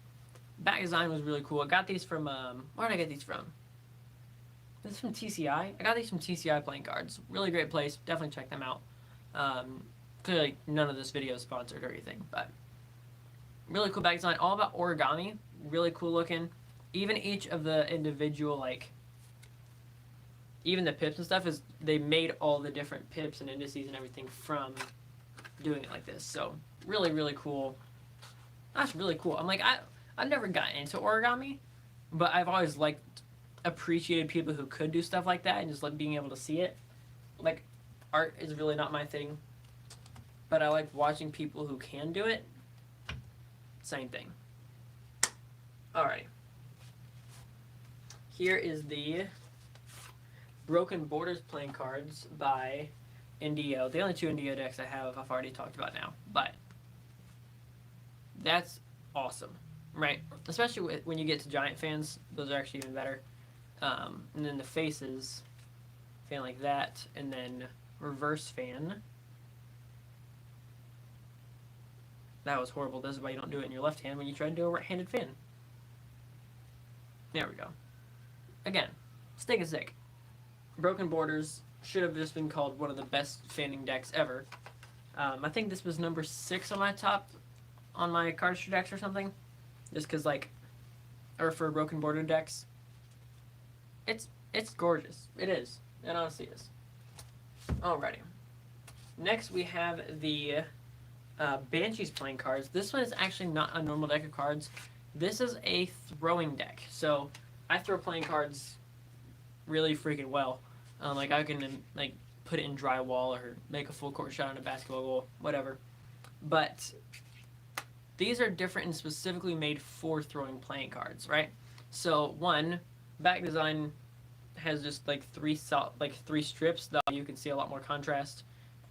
Back design was really cool. I got these from, where did I get these from? This is from TCI. I got these from TCI playing cards. Really great place. Definitely check them out. Clearly, none of this video is sponsored or anything, but really cool back design. All about origami. Really cool looking. Even each of the individual, like, even the pips and stuff, is they made all the different pips and indices and everything from doing it like this. So really, really cool. That's really cool. I'm like, I've never gotten into origami, but I've always appreciated people who could do stuff like that and just like being able to see it. Like, art is really not my thing, but I like watching people who can do it. Same thing. Alrighty. Here is the Broken Borders playing cards by Indio. The only two Indio decks I have, I've already talked about now, but that's awesome, right? Especially when you get to giant fans, those are actually even better. And then the faces, fan like that, and then reverse fan. That was horrible. This is why you don't do it in your left hand when you try to do a right-handed fan. There we go. Again, Steak is sick. Broken Borders should have just been called one of the best fanning decks ever. I think this was number 6 on my cardistry decks or something. Just because, like, or for Broken Border decks. It's gorgeous. It is. It honestly is. Alrighty. Next we have the Banshees playing cards. This one is actually not a normal deck of cards. This is a throwing deck. So I throw playing cards really freaking well. Like I can like put it in drywall or make a full court shot on a basketball goal, whatever. But these are different and specifically made for throwing playing cards, right? So one, back design has just like three strips that you can see a lot more contrast.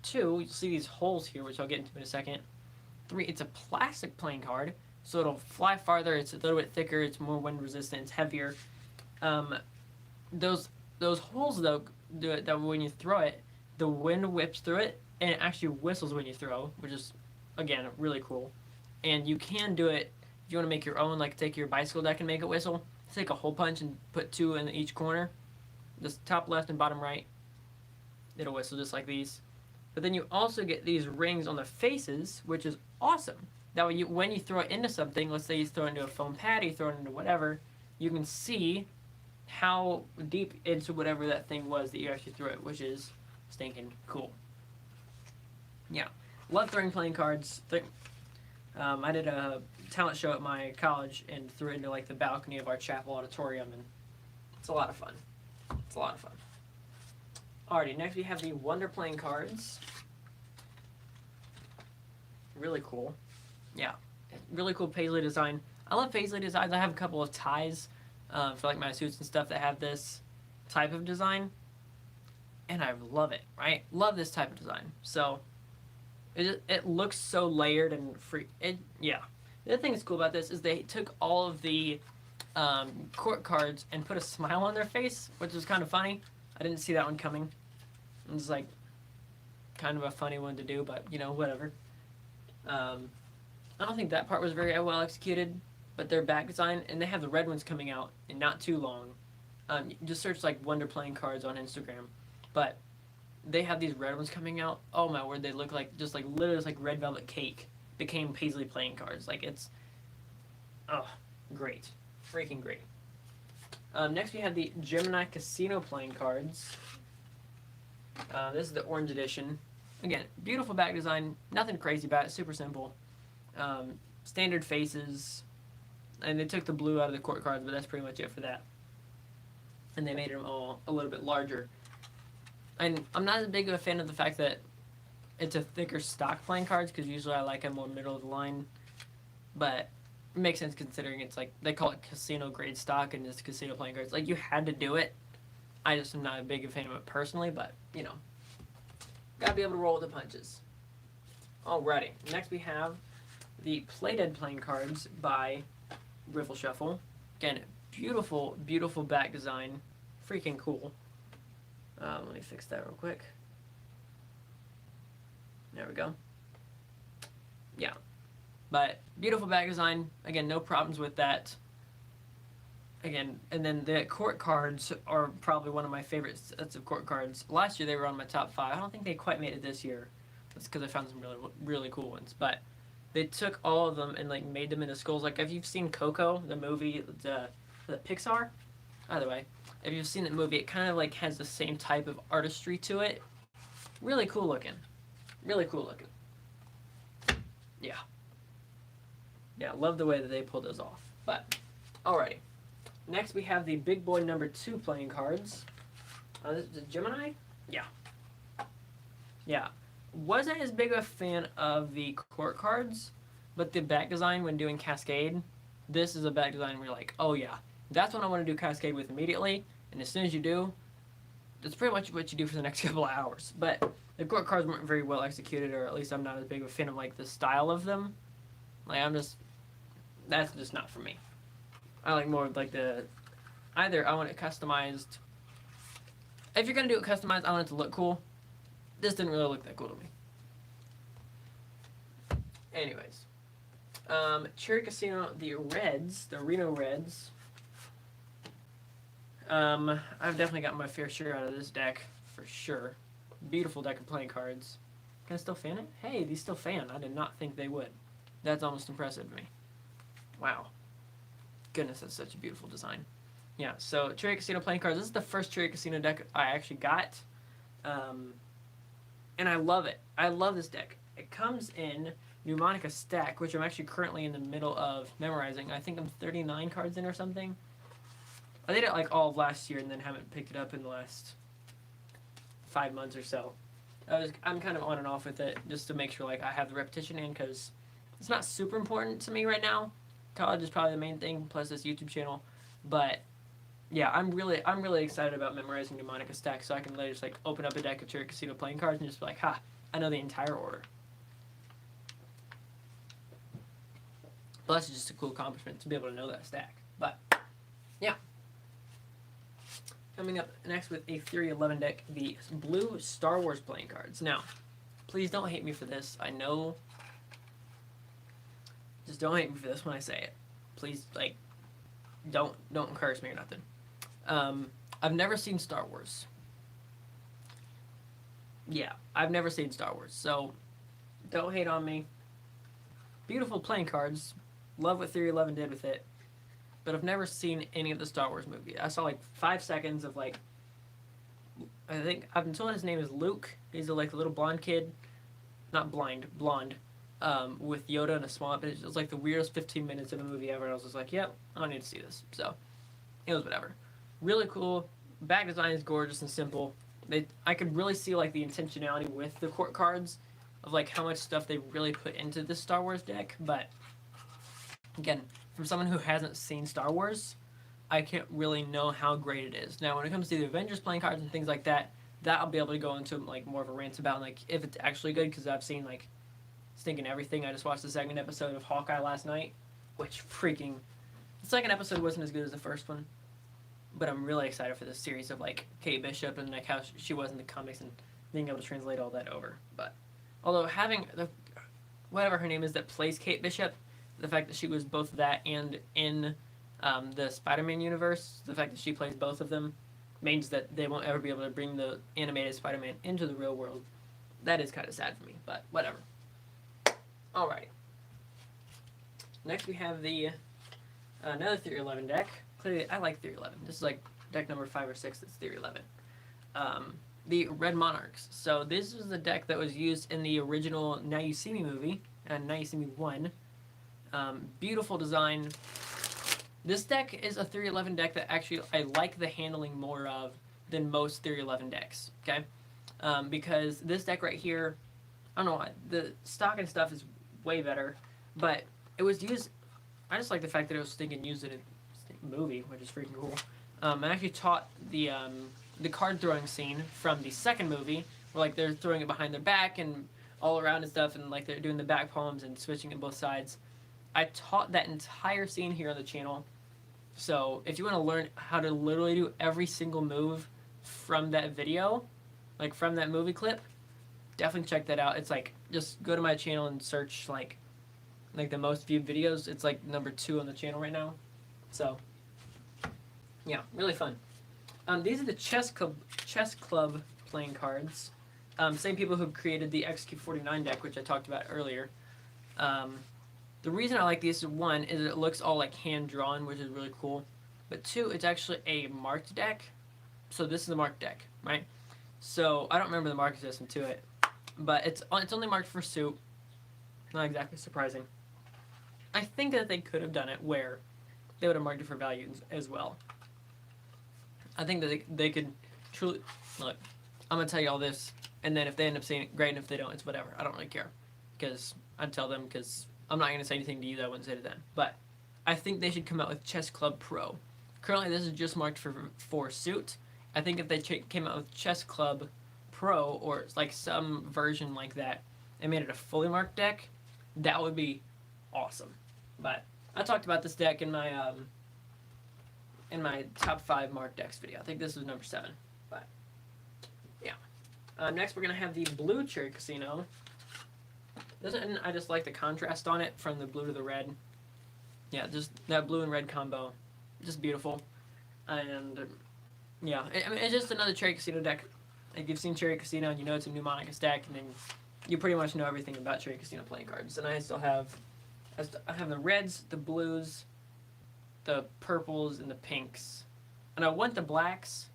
2, you'll see these holes here, which I'll get into in a second. 3, it's a plastic playing card, so it'll fly farther. It's a little bit thicker. It's more wind resistant. It's heavier. Those holes though do it that when you throw it, the wind whips through it and it actually whistles when you throw, which is again really cool. And you can do it if you want to make your own, like take your bicycle deck and make it whistle. Take a hole punch and put 2 in each corner, just top left and bottom right. It'll whistle just like these. But then you also get these rings on the faces, which is awesome. That way, when you throw it into something, let's say you throw it into a foam pad, you throw it into whatever, you can see how deep into whatever that thing was that you actually threw it, which is stinking cool. Yeah, love throwing playing cards. I did a talent show at my college and threw it into like the balcony of our chapel auditorium, and it's a lot of fun. It's a lot of fun. Alrighty, next we have the Wonder playing cards. Really cool. Yeah, really cool paisley design. I love paisley designs. I have a couple of ties for like my suits and stuff that have this type of design, and I love it, right? Love this type of design. So it looks so layered and free. Yeah. The other thing that's cool about this is they took all of the court cards and put a smile on their face, which was kind of funny. I didn't see that one coming. It was like kind of a funny one to do, but you know, whatever. I don't think that part was very well executed, but their back design, and they have the red ones coming out in not too long. Just search like Wonder playing cards on Instagram, but they have these red ones coming out. Oh my word, they look like just like literally like red velvet cake became paisley playing cards. Like it's, oh, great, freaking great. Next we have the Gemini Casino playing cards. This is the orange edition. Again, beautiful back design, nothing crazy about it, super simple. Standard faces, and they took the blue out of the court cards, but that's pretty much it for that. And they made them all a little bit larger. And I'm not as big of a fan of the fact that it's a thicker stock playing cards, because usually I like them more middle of the line. But it makes sense considering it's like, they call it casino grade stock and it's casino playing cards. Like, you had to do it. I just am not a big fan of it personally, but, you know. Gotta be able to roll with the punches. Alrighty, next we have the Playdead playing cards by Riffle Shuffle. Again, beautiful, beautiful back design. Freaking cool. Let me fix that real quick. There we go. Yeah. But beautiful back design. Again, no problems with that. Again, and then the court cards are probably one of my favorite sets of court cards. Last year they were on my top 5. I don't think they quite made it this year. That's because I found some really cool ones. But they took all of them and like made them into skulls. Like if you've seen Coco, the movie, the Pixar. Either way, if you've seen that movie, it kind of like has the same type of artistry to it. Really cool looking. Really cool looking. Yeah. Yeah, love the way that they pulled those off. But, alrighty. Next we have the big boy number 2 playing cards. This is Gemini? Yeah. Yeah. Wasn't as big a fan of the court cards, but the back design when doing Cascade, this is a back design where you're like, oh yeah, that's what I want to do Cascade with immediately, and as soon as you do, that's pretty much what you do for the next couple of hours. But the court cards weren't very well executed, or at least I'm not as big of a fan of like the style of them. Like that's just not for me. I like more of like either I want it customized. If you're gonna do it customized, I want it to look cool. This didn't really look that cool to me. Anyways, Cherry Casino, the Reds, the Reno Reds. I've definitely got my fair share out of this deck for sure. Beautiful deck of playing cards. Can I still fan it? Hey, these still fan. I did not think they would. That's almost impressive to me. Wow. Goodness, that's such a beautiful design. Yeah, so Cherry Casino playing cards. This is the first Cherry Casino deck I actually got. And I love it. I love this deck. It comes in Mnemonica Stack, which I'm actually currently in the middle of memorizing. I think I'm 39 cards in or something. I did it like all of last year and then haven't picked it up in the last 5 months or so. I'm kind of on and off with it just to make sure like I have the repetition in, because it's not super important to me right now. College is probably the main thing, plus this YouTube channel. But yeah, I'm really excited about memorizing Mnemonica Stack, so I can literally just like open up a deck of Cherry Casino playing cards and just be like, ha, I know the entire order. Plus, it's just a cool accomplishment to be able to know that stack. But yeah. Coming up next with a Theory 11 deck, the blue Star Wars playing cards. Now, please don't hate me for this. I know. Just don't hate me for this when I say it. Please, like, don't encourage me or nothing. I've never seen Star Wars. Yeah, I've never seen Star Wars, so don't hate on me. Beautiful playing cards. Love what Theory 11 did with it. But I've never seen any of the Star Wars movies. I saw like 5 seconds of like, I think, I've been told his name is Luke. He's like a little blonde kid. Not blind, blonde. With Yoda in a swamp. It was like the weirdest 15 minutes of a movie ever. And I was just like, yep, I don't need to see this. So, it was whatever. Really cool. Back design is gorgeous and simple. I could really see like the intentionality with the court cards of like how much stuff they really put into this Star Wars deck. But, again, from someone who hasn't seen Star Wars, I can't really know how great it is. Now, when it comes to the Avengers playing cards and things like that, I'll be able to go into like more of a rant about like if it's actually good, because I've seen like Stinking Everything. I just watched the second episode of Hawkeye last night, which freaking, the second episode wasn't as good as the first one, but I'm really excited for this series of like Kate Bishop and like how she was in the comics and being able to translate all that over. But although having whatever her name is that plays Kate Bishop, the fact that she was both that and in the Spider-Man universe, the fact that she plays both of them means that they won't ever be able to bring the animated Spider-Man into the real world. That is kind of sad for me, but whatever. Alright. Next we have the another Theory 11 deck. Clearly, I like Theory 11. This is like deck number 5 or 6 that's Theory 11. The Red Monarchs. So this was the deck that was used in the original Now You See Me movie, and Now You See Me 1. Beautiful design. This deck is a Theory 11 deck that actually I like the handling more of than most Theory 11 decks, okay? Because this deck right here, I don't know why, the stock and stuff is way better, but it was used, I just like the fact that it was stinking used in a movie, which is freaking cool. I actually taught the card throwing scene from the second movie, where like they're throwing it behind their back and all around and stuff, and like they're doing the back palms and switching it both sides. I taught that entire scene here on the channel, so if you want to learn how to literally do every single move from that video, like from that movie clip, definitely check that out. It's like, just go to my channel and search like the most viewed videos. It's like number 2 on the channel right now. So yeah, really fun. These are the chess club playing cards. Same people who created the XQ49 deck, which I talked about earlier. The reason I like these, one, is it looks all like hand-drawn, which is really cool. But 2, it's actually a marked deck. So this is the marked deck, right? So I don't remember the marking system to it, but it's only marked for suit. Not exactly surprising. I think that they could have done it where they would have marked it for value as well. I think that they could truly... Look, I'm going to tell you all this, and then if they end up seeing it, great, and if they don't, it's whatever. I don't really care. Because I'd tell them, because I'm not going to say anything to you that I wouldn't say to them. But I think they should come out with Chess Club Pro. Currently, this is just marked for suit. I think if they came out with Chess Club Pro, or like some version like that, and made it a fully marked deck, that would be awesome. But I talked about this deck in my top 5 marked decks video. I think this was number 7. But yeah. Next, we're gonna have the blue Cherry Casino. I just like the contrast on it from the blue to the red. Yeah, just that blue and red combo, just beautiful. And yeah, I mean, it's just another Cherry Casino deck. Like, you've seen Cherry Casino and you know it's a mnemonic deck, and then you pretty much know everything about Cherry Casino playing cards. And I have the reds, the blues, the purples, and the pinks. And I want the blacks.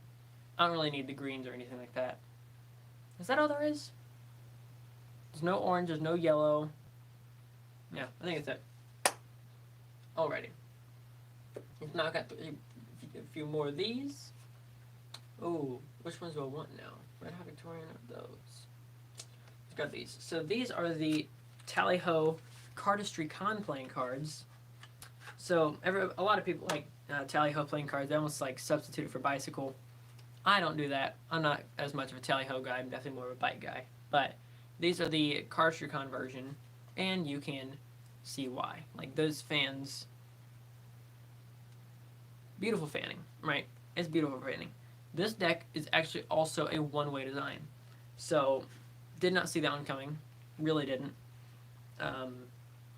I don't really need the greens or anything like that. Is that all there is? There's no orange, there's no yellow. Yeah, I think it's it. Alrighty. Now I got a few more of these. Oh, which ones do I want now? Red Hot Victorian or those? I've got these. So these are the Tally-Ho Cardistry Con playing cards. So a lot of people like Tally-Ho playing cards. They almost like substitute it for Bicycle. I don't do that. I'm not as much of a Tally-Ho guy. I'm definitely more of a bike guy. But these are the Cardistry Con version, and you can see why. Like, those fans, beautiful fanning, right? It's beautiful fanning. This deck is actually also a one-way design. So, did not see that one coming. Really didn't.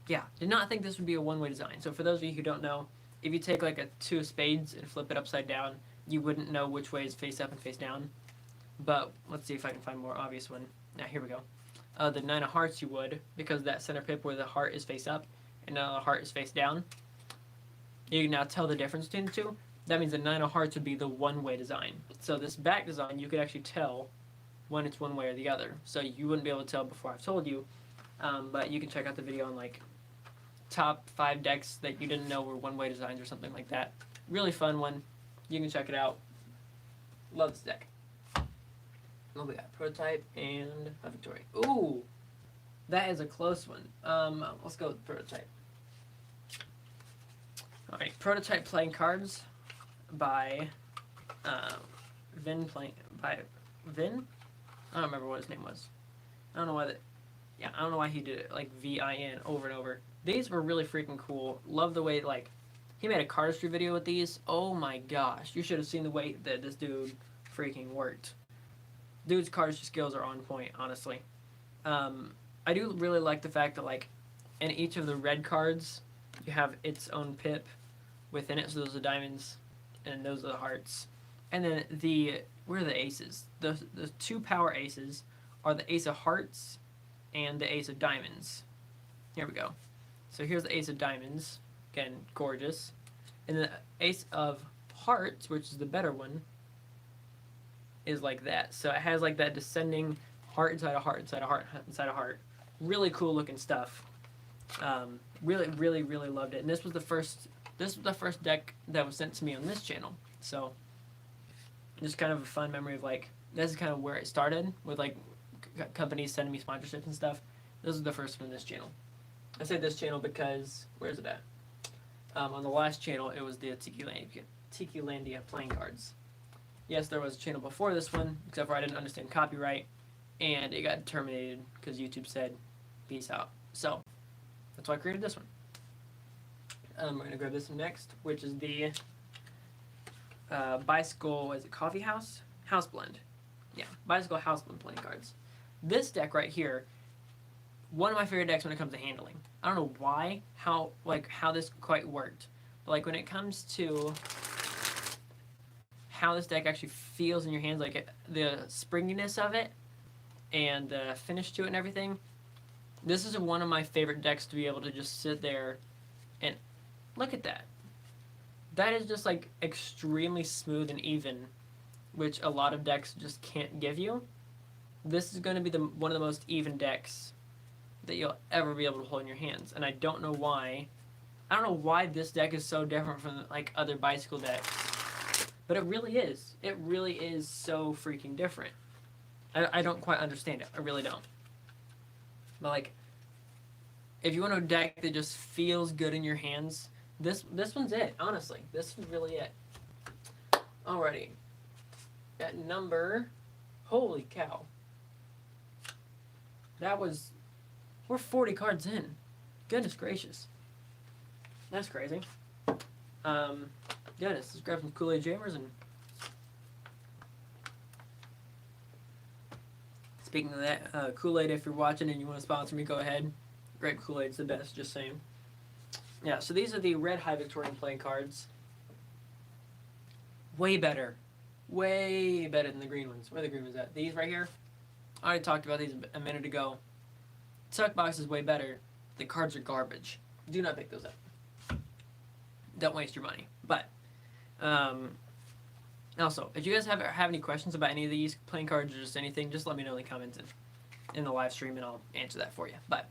Yeah, did not think this would be a one-way design. So for those of you who don't know, if you take like a 2 of spades and flip it upside down, you wouldn't know which way is face up and face down. But let's see if I can find a more obvious one. Now, here we go. The 9 of hearts you would, because that center pip where the heart is face up and now the heart is face down. You can now tell the difference between the two. That means the 9 of hearts would be the one-way design. So this back design, you could actually tell when it's one way or the other. So you wouldn't be able to tell before I've told you. But you can check out the video on like top 5 decks that you didn't know were one-way designs or something like that. Really fun one. You can check it out. Love this deck. What we got? Prototype and a Victoria. Ooh! That is a close one. Let's go with Prototype. Alright, Prototype playing cards by Vin Vin? I don't remember what his name was. I don't know why I don't know why he did it like VIN over and over. These were really freaking cool. Love the way, like, he made a cardistry video with these. Oh my gosh. You should have seen the way that this dude freaking worked. Dude's cardistry skills are on point, honestly. I do really like the fact that, like, in each of the red cards, you have its own pip within it. So those are diamonds, and those are the hearts. And then where are the aces? The 2 power aces are the ace of hearts and the ace of diamonds. Here we go. So here's the ace of diamonds. Again, gorgeous. And the ace of hearts, which is the better one, is like that. So it has like that descending heart inside a heart inside a heart inside a heart. Really cool looking stuff. Really, really, really loved it. And this was the first deck that was sent to me on this channel. So just kind of a fun memory of, like, this is kind of where it started with, like, companies sending me sponsorships and stuff. This is the first one on this channel. I say this channel because, where's it at? On the last channel, it was the Tiki-Landia playing cards. Yes, there was a channel before this one, except for I didn't understand copyright, and it got terminated because YouTube said, peace out. So, that's why I created this one. We're going to grab this one next, which is the Bicycle, is it Coffee House? House Blend. Yeah, Bicycle House Blend playing cards. This deck right here, one of my favorite decks when it comes to handling. I don't know why, how this quite worked. But like when it comes to how this deck actually feels in your hands, like the springiness of it and the finish to it and everything, this is one of my favorite decks to be able to just sit there and look at that. That is just like extremely smooth and even, which a lot of decks just can't give you. This is going to be one of the most even decks that you'll ever be able to hold in your hands, and I don't know why. I don't know why this deck is so different from like other bicycle decks, but it really is. It really is so freaking different. I don't quite understand it. I really don't. But like, if you want a deck that just feels good in your hands, this one's it. Honestly, this is really it. Alrighty, at number, holy cow, we're 40 cards in. Goodness gracious, that's crazy. Goodness, let's grab some Kool-Aid Jammers and. Speaking of that, Kool-Aid, if you're watching and you want to sponsor me, go ahead. Grape Kool-Aid's the best, just saying. Yeah, so these are the Red High Victorian playing cards. Way better. Way better than the green ones. Where are the green ones at? These right here? I already talked about these a minute ago. Tuck box is way better. The cards are garbage. Do not pick those up. Don't waste your money. But, also, if you guys have any questions about any of these playing cards or just anything, just let me know in the comments in the live stream and I'll answer that for you. But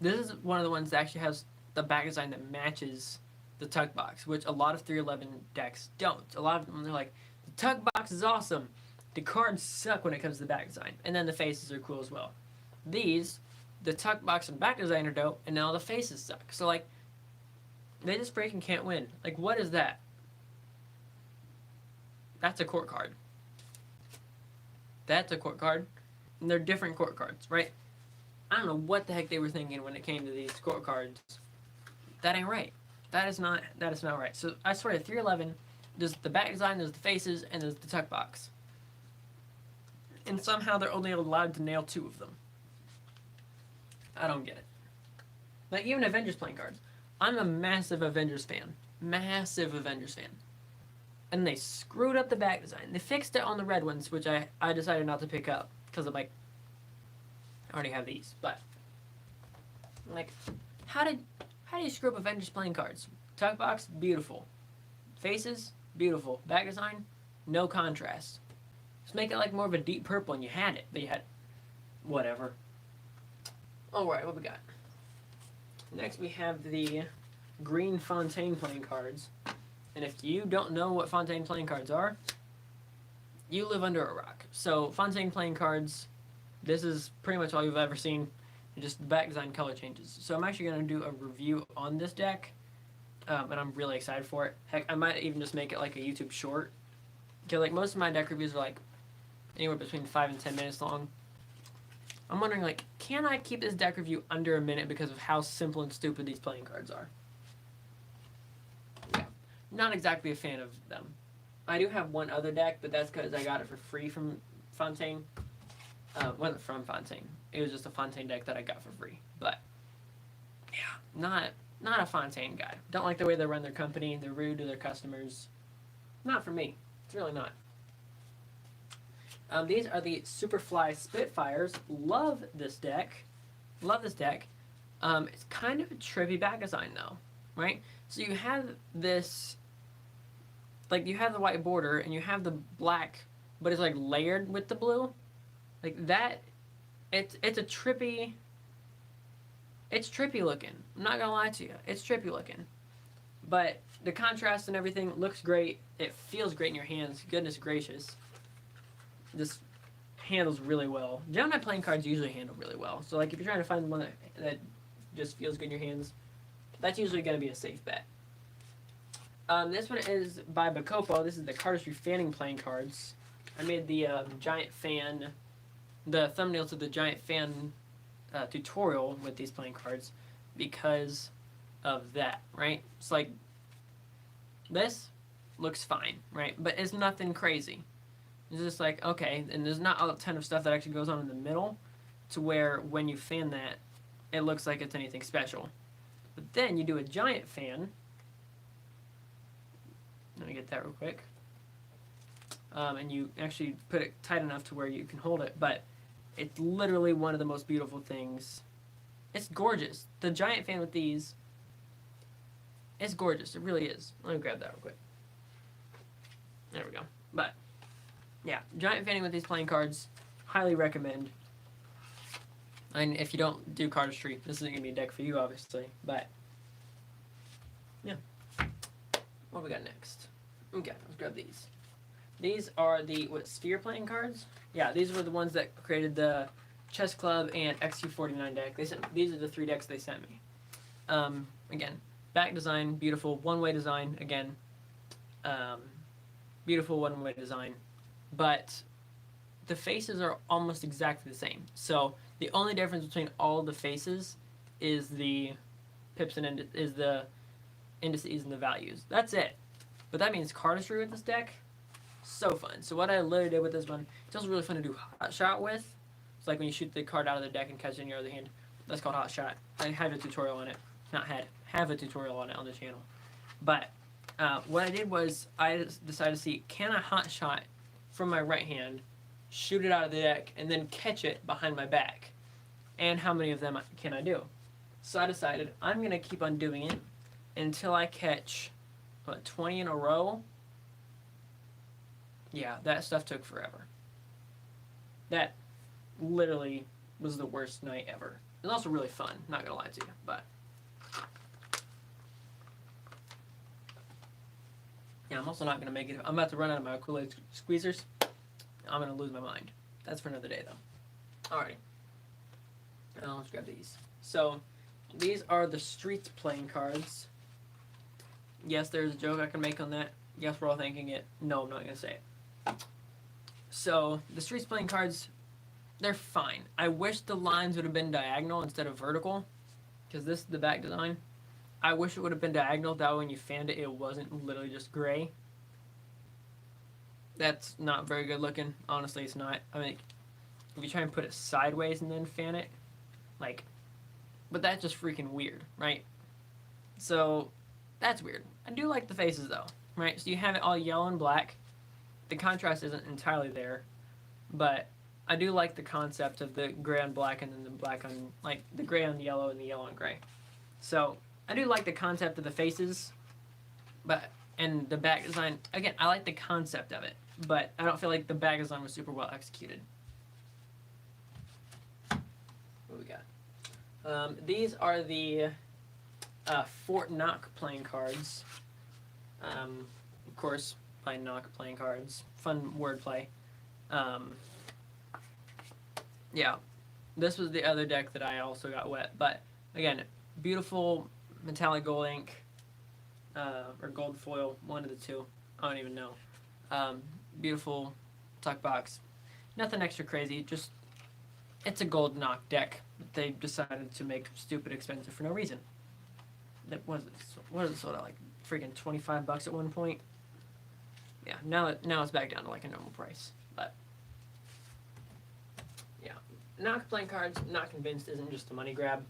this is one of the ones that actually has the back design that matches the tuck box, which a lot of 311 decks don't. A lot of them, they're like, the tuck box is awesome. The cards suck when it comes to the back design. And then the faces are cool as well. These, the tuck box and back design are dope, and now the faces suck. So, like, they just freaking can't win. Like, what is that? That's a court card. That's a court card. And they're different court cards, right? I don't know what the heck they were thinking when it came to these court cards. That ain't right. That is not right. So I swear, 311, there's the back design, there's the faces, and there's the tuck box. And somehow they're only allowed to nail 2 of them. I don't get it. Like, even Avengers playing cards. I'm a massive Avengers fan. Massive Avengers fan. And they screwed up the back design. They fixed it on the red ones, which I decided not to pick up. Because I'm like, I already have these. But, like, how do you screw up Avengers playing cards? Tuck box, beautiful. Faces, beautiful. Back design, no contrast. Just make it like more of a deep purple and you had it. But you had, whatever. Alright, what we got? Next we have the green Fontaine playing cards. And if you don't know what Fontaine playing cards are, you live under a rock. So Fontaine playing cards, this is pretty much all you've ever seen. Just the back design color changes. So I'm actually going to do a review on this deck. And I'm really excited for it. Heck, I might even just make it like a YouTube short. Because like most of my deck reviews are like anywhere between 5 and 10 minutes long. I'm wondering, like, can I keep this deck review under a minute because of how simple and stupid these playing cards are? Yeah, not exactly a fan of them. I do have one other deck, but that's because I got it for free from Fontaine. Wasn't from Fontaine. It was just a Fontaine deck that I got for free. But, yeah, not a Fontaine guy. Don't like the way they run their company. They're rude to their customers. Not for me. It's really not. These are the Superfly Spitfires. Love this deck. Love this deck. It's kind of a trippy back design though, right? So you have this, like you have the white border and you have the black, but it's like layered with the blue. Like that, it's a trippy, it's trippy looking. I'm not gonna lie to you. It's trippy looking. But the contrast and everything looks great. It feels great in your hands. Goodness gracious. Just handles really well. Gemini playing cards usually handle really well. So like if you're trying to find one that just feels good in your hands, that's usually going to be a safe bet. This one is by Bacopo. This is the Cardistry Fanning playing cards. I made the giant fan, the thumbnail to the giant fan tutorial with these playing cards because of that, right? It's like, this looks fine, right? But it's nothing crazy. It's just like, okay, and there's not a ton of stuff that actually goes on in the middle to where when you fan that, it looks like it's anything special. But then you do a giant fan. Let me get that real quick. And you actually put it tight enough to where you can hold it, but it's literally one of the most beautiful things. It's gorgeous. The giant fan with these, it's gorgeous. It really is. Let me grab that real quick. There we go. But yeah, giant fanning with these playing cards, highly recommend. And if you don't do cardistry, this isn't gonna be a deck for you, obviously. But yeah, what do we got next? Okay, let's grab these. These are the sphere playing cards. Yeah, these were the ones that created the Chess Club and XQ49 deck. These are the 3 decks they sent me. Again, back design, beautiful one-way design. Again, beautiful one-way design. But the faces are almost exactly the same. So the only difference between all the faces is the pips and the indices and the values. That's it. But that means cardistry with this deck, so fun. So what I literally did with this one, it's also really fun to do hot shot with. It's like when you shoot the card out of the deck and catch it in your other hand. That's called hot shot. I have a tutorial on it. Have a tutorial on it on the channel. But what I did was I decided to see, can I hot shot from my right hand, shoot it out of the deck, and then catch it behind my back? And how many of them can I do? So I decided I'm going to keep on doing it until I catch, 20 in a row? Yeah, that stuff took forever. That literally was the worst night ever. It was also really fun, not going to lie to you, but yeah, I'm also not going to make it. I'm about to run out of my Kool-Aid squeezers. I'm going to lose my mind. That's for another day, though. Alrighty. Now let's grab these. So, these are the Streets playing cards. Yes, there's a joke I can make on that. Yes, we're all thinking it. No, I'm not going to say it. So, the Streets playing cards, they're fine. I wish the lines would have been diagonal instead of vertical, because this is the back design. I wish it would have been diagonal, that way when you fanned it, it wasn't literally just gray. That's not very good looking. Honestly, it's not. I mean, if you try and put it sideways and then fan it, like, but that's just freaking weird, right? So, that's weird. I do like the faces, though, right? So you have it all yellow and black. The contrast isn't entirely there, but I do like the concept of the gray on black and then the black on, like, the gray on yellow and the yellow on gray. So, I do like the concept of the faces, but, and the back design, again, I like the concept of it, but I don't feel like the back design was super well executed. What we got? These are the Fort Knock playing cards. Of course, by Knock playing cards. Fun wordplay. Yeah, this was the other deck that I also got wet, but again, beautiful metallic gold ink, or gold foil, one of the two, I don't even know. Beautiful tuck box. Nothing extra crazy, just, it's a gold Knock deck that they decided to make stupid expensive for no reason. That was it sold at, like freaking $25 at one point? Yeah, now it's back down to like a normal price, but yeah. Knock playing cards, not convinced isn't just a money grab.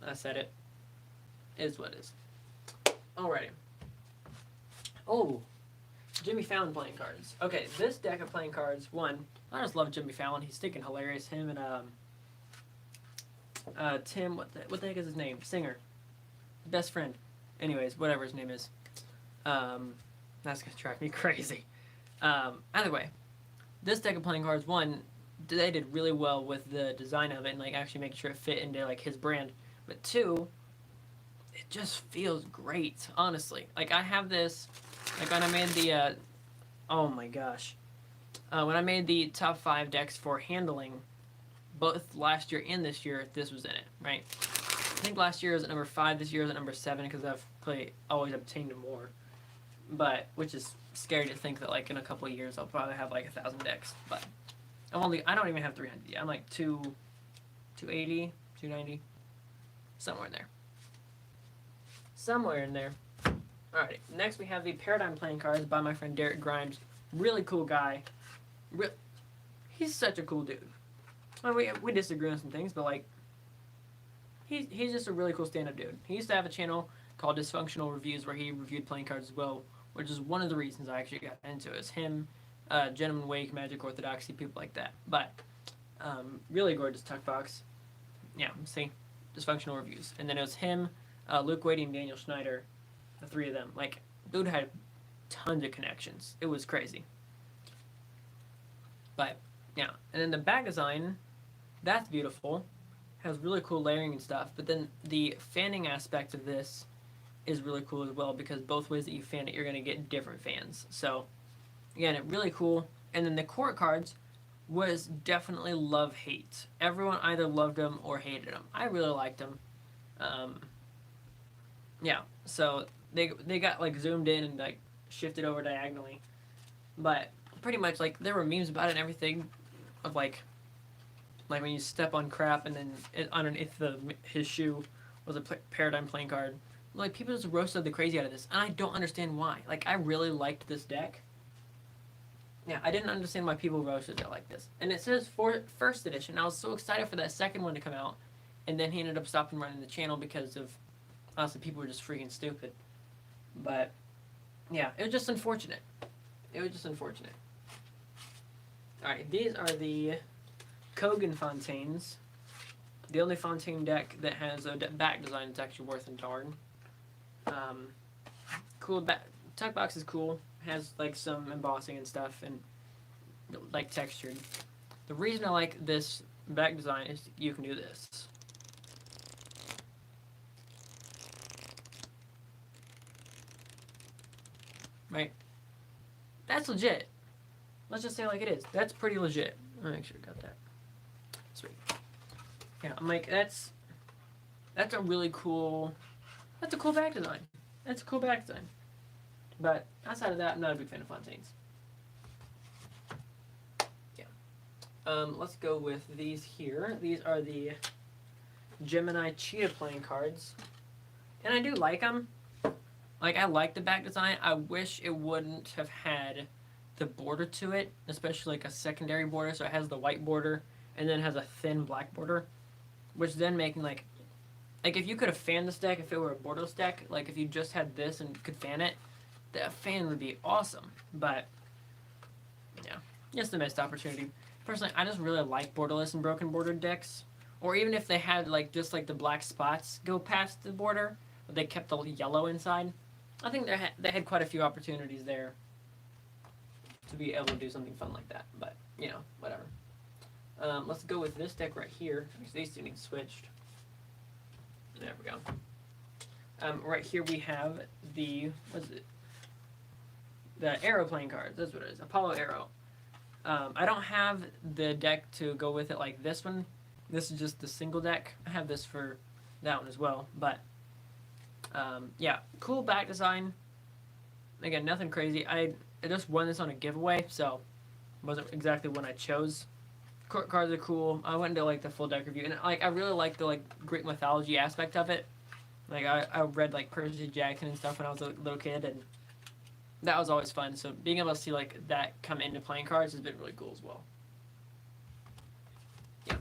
I said it. Is what it is. Alrighty. Oh, Jimmy Fallon playing cards. Okay, this deck of playing cards, one, I just love Jimmy Fallon. He's stinking hilarious. Him and Tim, what the heck is his name? Singer. Best friend. Anyways, whatever his name is. That's gonna drive me crazy. Either way, this deck of playing cards, one, they did really well with the design of it and like actually making sure it fit into like his brand. But two, it just feels great, honestly. Like I have this, like when I made the, oh my gosh. When I made the top 5 decks for handling, both last year and this year, this was in it, right? I think last year was at number 5, this year is at number 7 because I've always obtained more. But, which is scary to think that like in a couple of years I'll probably have like 1,000 decks. But I don't even have 300 yet. I'm like 280, 290, somewhere in there. Somewhere in there. Alrighty, next we have the Paradigm playing cards by my friend Derek Grimes. Really cool guy. He's such a cool dude. I mean, we disagree on some things, but like, he's just a really cool stand-up dude. He used to have a channel called Dysfunctional Reviews where he reviewed playing cards as well, which is one of the reasons I actually got into it. Is him, Gentleman Wake, Magic Orthodoxy, people like that. But really gorgeous tuck box. Yeah, see, Dysfunctional Reviews, and then it was him, Luke Wadey, and Daniel Schneider, the three of them. Like, dude had tons of connections. It was crazy. But yeah, and then the back design, that's beautiful. Has really cool layering and stuff. But then the fanning aspect of this is really cool as well, because both ways that you fan it, you're gonna get different fans. So again, it really cool. And then the court cards was definitely love-hate. Everyone either loved them or hated them. I really liked them. Yeah, so they got like zoomed in and like shifted over diagonally, but pretty much like there were memes about it and everything, of like when you step on crap and then underneath his shoe was a paradigm playing card. Like, people just roasted the crazy out of this, and I don't understand why. Like, I really liked this deck. Yeah, I didn't understand why people roasted it like this. And it says first edition. I was so excited for that second one to come out, and then he ended up stopping running the channel because of, honestly, people were just freaking stupid. But yeah, it was just unfortunate. Alright, these are the Kogan Fontaines. The only Fontaine deck that has a back design that's actually worth a darn. Cool tuck box is cool. Has like some embossing and stuff, and like textured. The reason I like this back design is you can do this. Right? That's legit. Let's just say it like it is. That's pretty legit. I'll make sure I got that. Sweet. Yeah, I'm like, that's a really cool, that's a cool back design. But outside of that, I'm not a big fan of Fontaines. Yeah. Let's go with these here. These are the Gemini Cheetah playing cards. And I do like them. Like, I like the back design. I wish it wouldn't have had the border to it, especially like a secondary border, so it has the white border and then has a thin black border, which then making like if you could have fanned this deck if it were a borderless deck, like if you just had this and could fan it, that fan would be awesome. But yeah, just a missed opportunity. Personally, I just really like borderless and broken border decks, or even if they had like just like the black spots go past the border, but they kept the yellow inside. I think they had quite a few opportunities there to be able to do something fun like that, but you know, whatever. Let's go with this deck right here, because these two need switched. There we go. Right here we have the, what is it? The Arrow playing cards, that's what it is, Apollo Arrow. I don't have the deck to go with it like this one. This is just the single deck. I have this for that one as well, but yeah, cool back design. Again, nothing crazy. I just won this on a giveaway, so it wasn't exactly one I chose. Cards are cool. I went into like the full deck review, and like I really like the like Greek mythology aspect of it. Like I read like Percy Jackson and stuff when I was a little kid, and that was always fun. So being able to see like that come into playing cards has been really cool as well. Yeah.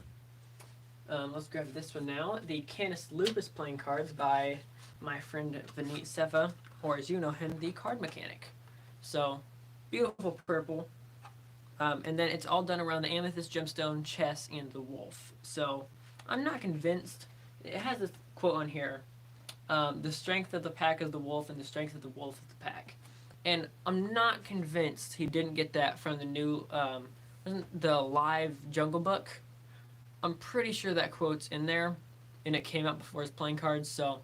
Let's grab this one now. The Canis Lupus playing cards by my friend Vineet Seva, or as you know him, the Card Mechanic. So beautiful purple. And then it's all done around the amethyst, gemstone, chess, and the wolf. So I'm not convinced. It has this quote on here. The strength of the pack is the wolf, and the strength of the wolf is the pack. And I'm not convinced he didn't get that from the new, the live Jungle Book. I'm pretty sure that quote's in there, and it came out before his playing cards, so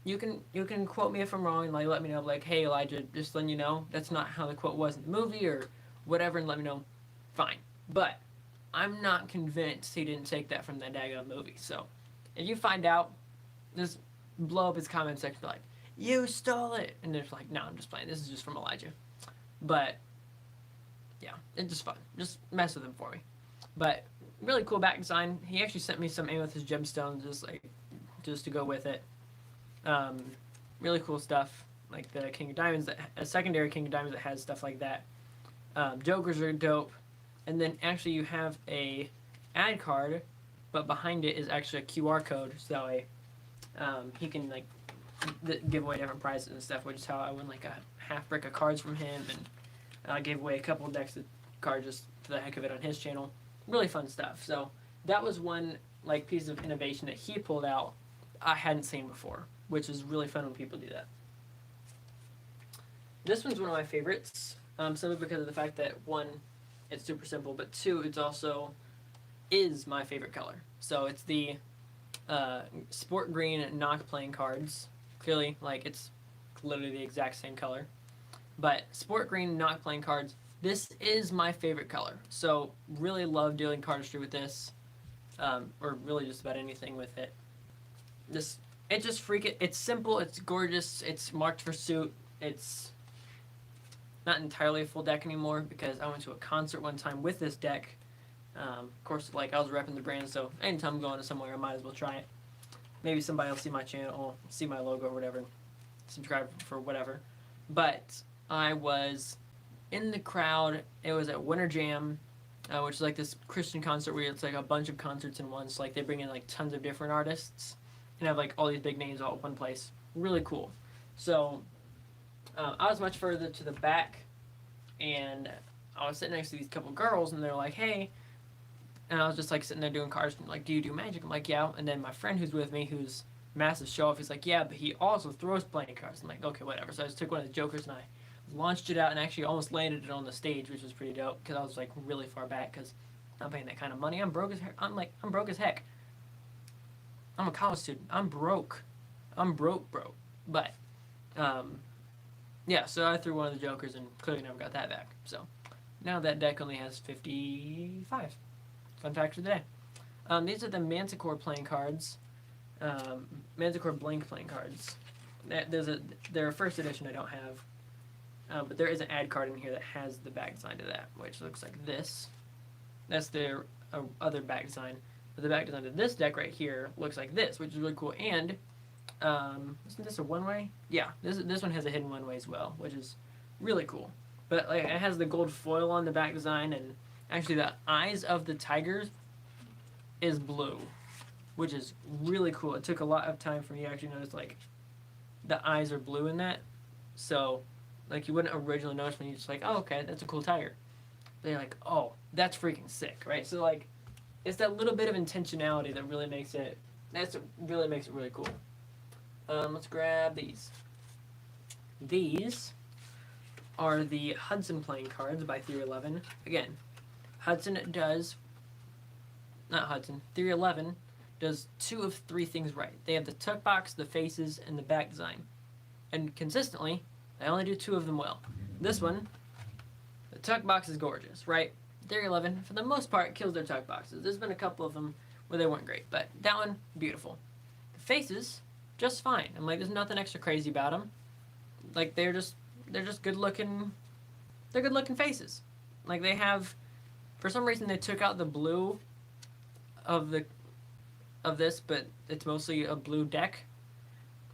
you can quote me if I'm wrong and like let me know, like, hey Elijah, just letting you know that's not how the quote was in the movie or whatever, and let me know. Fine. But I'm not convinced he didn't take that from that daggone movie. So if you find out, just blow up his comment section like, you stole it, and they're like, no, I'm just playing. This is just from Elijah. But yeah, it's just fun. Just mess with him for me. But really cool back design. He actually sent me some amethyst gemstones just to go with it. Really cool stuff. like the King of Diamonds, a secondary King of Diamonds that has stuff like that. Jokers are dope, and then actually you have a ad card, but behind it is actually a QR code, so he can like give away different prizes and stuff, which is how I won like a half brick of cards from him, and I gave away a couple decks of cards just for the heck of it on his channel. Really fun stuff. So that was one like piece of innovation that he pulled out I hadn't seen before, which is really fun when people do that. This one's one of my favorites, simply because of the fact that one, it's super simple, but two, it's also is my favorite color. So it's the sport green knock playing cards. Clearly, like it's literally the exact same color. But sport green knock playing cards, this is my favorite color. So really love doing cardistry with this, or really just about anything with it. It's simple, it's gorgeous, it's marked for suit, it's not entirely a full deck anymore because I went to a concert one time with this deck. Of course, like I was repping the brand, so anytime I'm going to somewhere, I might as well try it. Maybe somebody will see my channel, see my logo or whatever, subscribe for whatever. But I was in the crowd. It was at Winter Jam, which is like this Christian concert where it's like a bunch of concerts in one. So like they bring in like tons of different artists and have like all these big names all at one place. Really cool. So I was much further to the back, and I was sitting next to these couple girls, and they're like, "Hey," and I was just like sitting there doing cards, and like, "Do you do magic?" I'm like, "Yeah." And then my friend who's with me, who's massive show off, he's like, "Yeah, but he also throws playing cards." I'm like, "Okay, whatever." So I just took one of the jokers and I launched it out and actually almost landed it on the stage, which was pretty dope because I was like really far back because I'm paying that kind of money. I'm broke as heck. I'm broke as heck. I'm a college student. I'm broke. I'm broke. But yeah, so I threw one of the jokers and clearly never got that back. So now that deck only has 55. Fun fact for the day. These are the Manticore playing cards. Manticore blank playing cards. They're a first edition I don't have. But there is an ad card in here that has the back design to that, which looks like this. That's their other back design. But the back design to this deck right here looks like this, which is really cool. And isn't this a one-way? Yeah, this one has a hidden one-way as well, which is really cool. But like, it has the gold foil on the back design, and actually the eyes of the tigers is blue, which is really cool. It took a lot of time for me to actually notice like the eyes are blue in that. So like you wouldn't originally notice when you're just like, oh, okay, that's a cool tiger. But you're like, oh, that's freaking sick, right? So like, it's that little bit of intentionality that really makes it. Really makes it really cool. Let's grab these. These are the Hudson playing cards by Theory 11. Again, Theory 11 does 2 of 3 things right. They have the tuck box, the faces, and the back design. And consistently, they only do 2 of them well. This one, the tuck box is gorgeous, right? Theory 11, for the most part, kills their tuck boxes. There's been a couple of them where they weren't great, but that one, beautiful. The faces, just fine. I'm like, there's nothing extra crazy about them. Like, they're just good looking. They're good looking faces. Like, they have, for some reason, they took out the blue of this, but it's mostly a blue deck.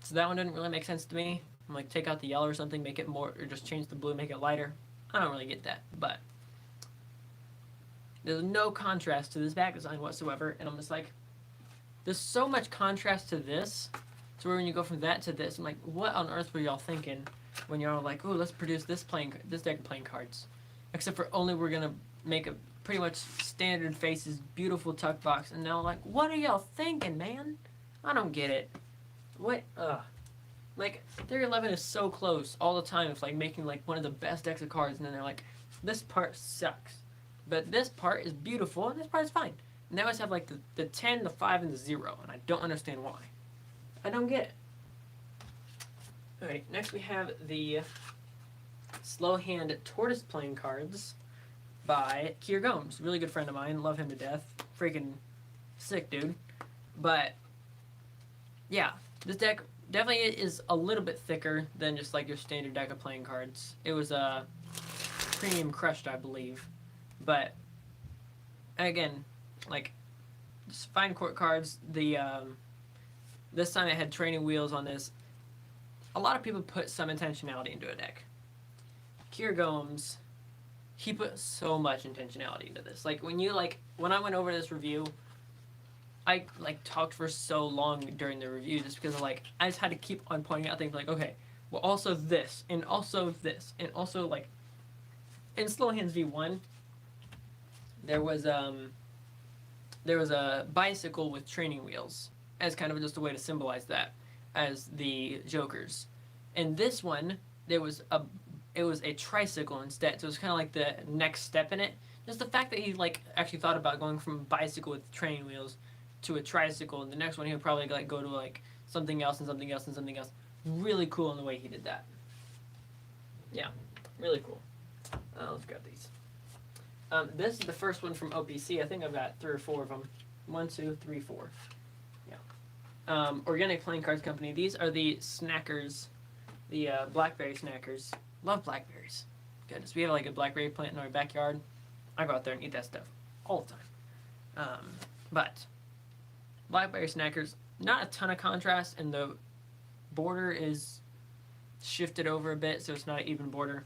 So that one didn't really make sense to me. I'm like, take out the yellow or something, make it more, or just change the blue, make it lighter. I don't really get that, but there's no contrast to this back design whatsoever, and I'm just like, there's so much contrast to this, so when you go from that to this, I'm like, what on earth were y'all thinking when y'all were like, oh, let's produce this deck of playing cards, except for only we're gonna make a pretty much standard faces, beautiful tuck box, and now like, what are y'all thinking, man? I don't get it. What? Like, Theory 11 is so close all the time of like making like one of the best decks of cards, and then they're like, this part sucks. But this part is beautiful, and this part is fine. And they always have like the 10, the 5, and the 0, and I don't understand why. I don't get it. Alright, next we have the Slow Hand Tortoise playing cards by Kier Gomes. Really good friend of mine. Love him to death. Freaking sick dude. But, yeah, this deck definitely is a little bit thicker than just like your standard deck of playing cards. It was premium crushed, I believe. But again, like just fine court cards. The this time it had training wheels on this. a lot of people put some intentionality into a deck. Kier Gomes, he put so much intentionality into this. Like when I went over this review, I talked for so long during the review just because I just had to keep on pointing out things like, okay, well also this and also this and also like in Slow Hands V1 there was a bicycle with training wheels as kind of just a way to symbolize that as the jokers. In this one it was a tricycle instead, so it was kind of like the next step in it. Just the fact that he actually thought about going from a bicycle with training wheels to a tricycle, and the next one he would probably go to something else and something else and something else. Really cool in the way he did that. Yeah, really cool. Let's grab these. This is the first one from OPC. I think I've got 3 or 4 of them. 1, 2, 3, 4. Yeah. Organic Playing Cards Company. These are the snackers, the blackberry snackers. Love blackberries. Goodness, we have a blackberry plant in our backyard. I go out there and eat that stuff all the time. But blackberry snackers, not a ton of contrast, and the border is shifted over a bit, so it's not an even border.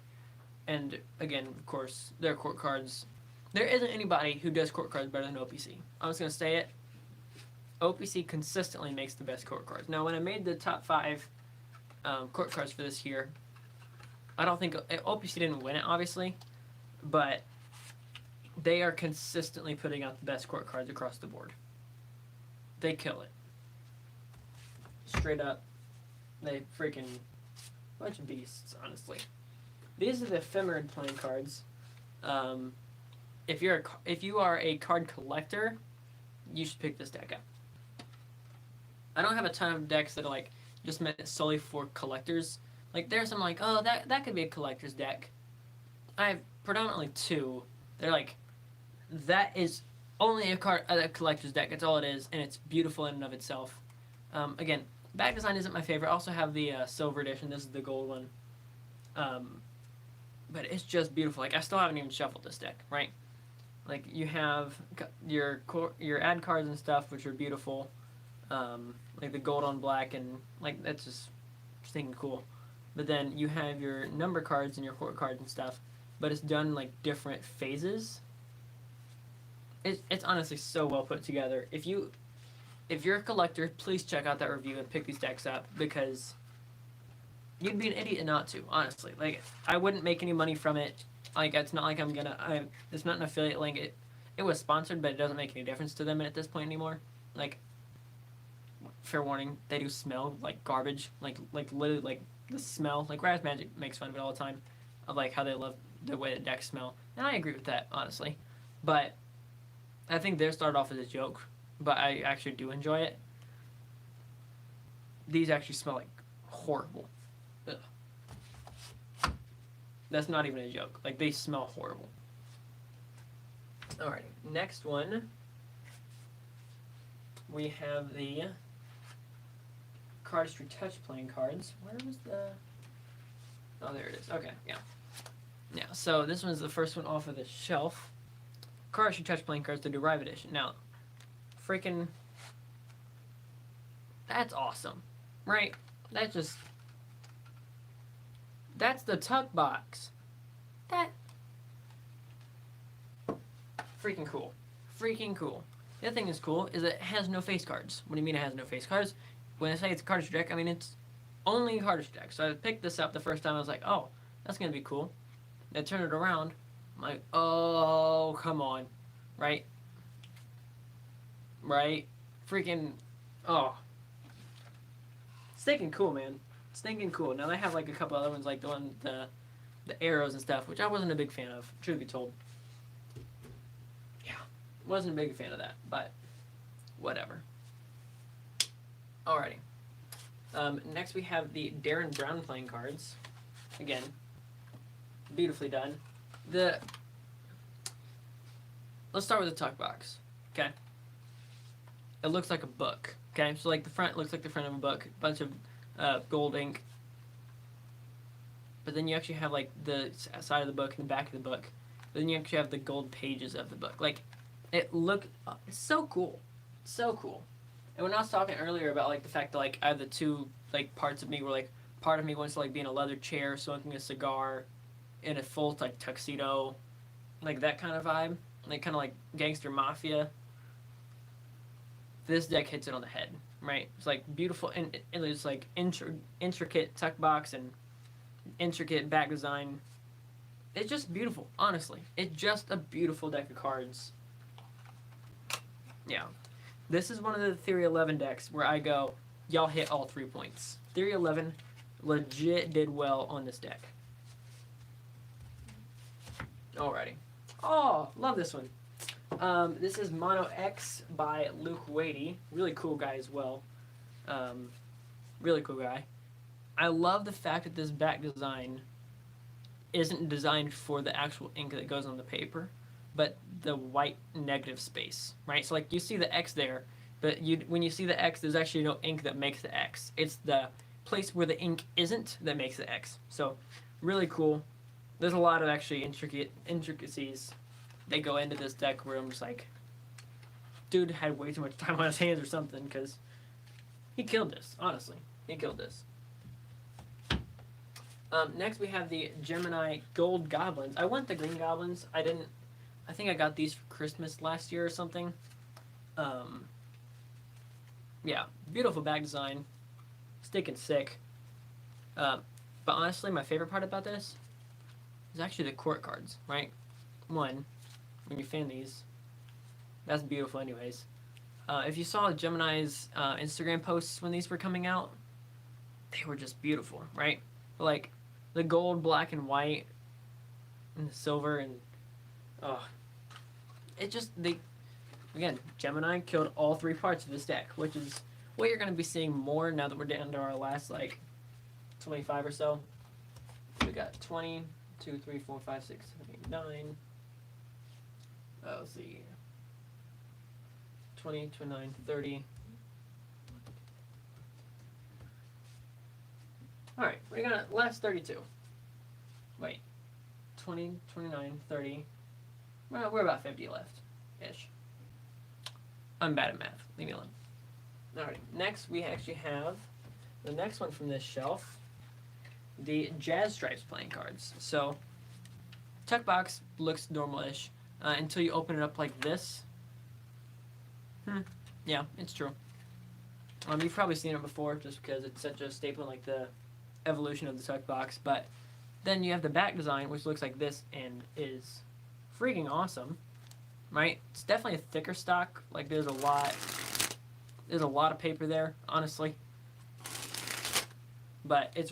And again, of course, their court cards. There isn't anybody who does court cards better than OPC. I'm just gonna say it. OPC consistently makes the best court cards. Now, when I made the top 5 court cards for this year, I don't think OPC didn't win it, obviously, but they are consistently putting out the best court cards across the board. They kill it. Straight up, they freaking bunch of beasts, honestly. These are the ephemerid playing cards. If you are a card collector, you should pick this deck up. I don't have a ton of decks that are just meant solely for collectors. There's some oh, that could be a collector's deck. I have predominantly 2. They're that is only a collector's deck. That's all it is, and it's beautiful in and of itself. Again, back design isn't my favorite. I also have the silver edition. This is the gold one. But it's just beautiful. I still haven't even shuffled this deck, right? You have your ad cards and stuff, which are beautiful. The gold on black, and that's just stinking cool. But then you have your number cards and your court cards and stuff, but it's done different phases. It's honestly so well put together. If you're a collector, please check out that review and pick these decks up, because you'd be an idiot not to, honestly. I wouldn't make any money from it. It's not like it's not an affiliate link. It was sponsored, but it doesn't make any difference to them at this point anymore. Fair warning, they do smell like garbage. Literally, the smell. Raz Magic makes fun of it all the time, of how they love the way the decks smell. And I agree with that, honestly. But I think theirs started off as a joke, but I actually do enjoy it. These actually smell horrible. Ugh. That's not even a joke. They smell horrible. Alrighty, next one. We have the Cardistry Touch playing cards. Where was the... Oh, there it is. Okay, yeah. Yeah, so this one's the first one off of the shelf. Cardistry Touch playing cards, the Derive Edition. Now, freaking... That's awesome, right? That's the tuck box. That... Freaking cool. Freaking cool. The other thing that's cool is that it has no face cards. What do you mean it has no face cards? When I say it's a cardistry deck, I mean it's only a cardistry deck. So I picked this up the first time. I was like, oh, that's going to be cool. I turned it around. I'm like, oh, come on. Right? Right? Freaking, oh. Stinking cool, man. Stinking cool. Now I have a couple other ones, the arrows and stuff, which I wasn't a big fan of, truth be told. Wasn't a big fan of that, but whatever. Alrighty. Next we have the Darren Brown playing cards. Again, beautifully done. Let's start with the tuck box. Okay. It looks like a book. Okay, so the front looks like the front of a book, a bunch of gold ink. But then you actually have the side of the book and the back of the book. But then you actually have the gold pages of the book. It's so cool. So cool. And when I was talking earlier about the fact that I have the 2 parts of me where part of me wants to like be in a leather chair, smoking a cigar, in a full like tuxedo, like that kind of vibe, like kind of like gangster mafia. This deck hits it on the head, right? It's like beautiful, and it's like intricate tuck box and intricate back design. It's just beautiful, honestly. It's just a beautiful deck of cards. Yeah. This is one of the Theory 11 decks where I go, y'all hit all 3 points. Theory 11 legit did well on this deck. Alrighty. Oh, love this one. This is Mono X by Luke Wadey. Really cool guy as well. Really cool guy. I love the fact that this back design isn't designed for the actual ink that goes on the paper, but the white negative space, right? So like you see the X there, but when you see the X, there's actually no ink that makes the X. It's the place where the ink isn't that makes the X. So really cool. There's a lot of actually intricacies that go into this deck where I'm just like, dude had way too much time on his hands or something, because he killed this, honestly. He killed this. Next we have the Gemini Gold Goblins. I want the green goblins. I didn't. I think I got these for Christmas last year or something. Yeah, beautiful back design. Sticking sick. But honestly, my favorite part about this is actually the court cards, right? One, when you fan these, that's beautiful anyways. If you saw Gemini's Instagram posts when these were coming out, they were just beautiful, right? Like the gold, black, and white, and the silver, and it just again, Gemini killed all 3 parts of this deck, which is what you're going to be seeing more now that we're down to our last like 25 or so. We got 20, 2, 3, 4, 5, 6, 7, 8, 9. Let's see. 20, 29, 30. Alright, we got last 32. Wait. 20, 29, 30. Well, we're about 50 left-ish. I'm bad at math. Leave me alone. Alright, next we actually have the next one from this shelf. The Jazz Stripes playing cards. So, tuck box looks normal-ish until you open it up like this. Yeah, it's true. You've probably seen it before just because it's such a staple in like the evolution of the tuck box. But then you have the back design, which looks like this and is freaking awesome, right? It's definitely a thicker stock. Like there's a lot of paper there, honestly. But it's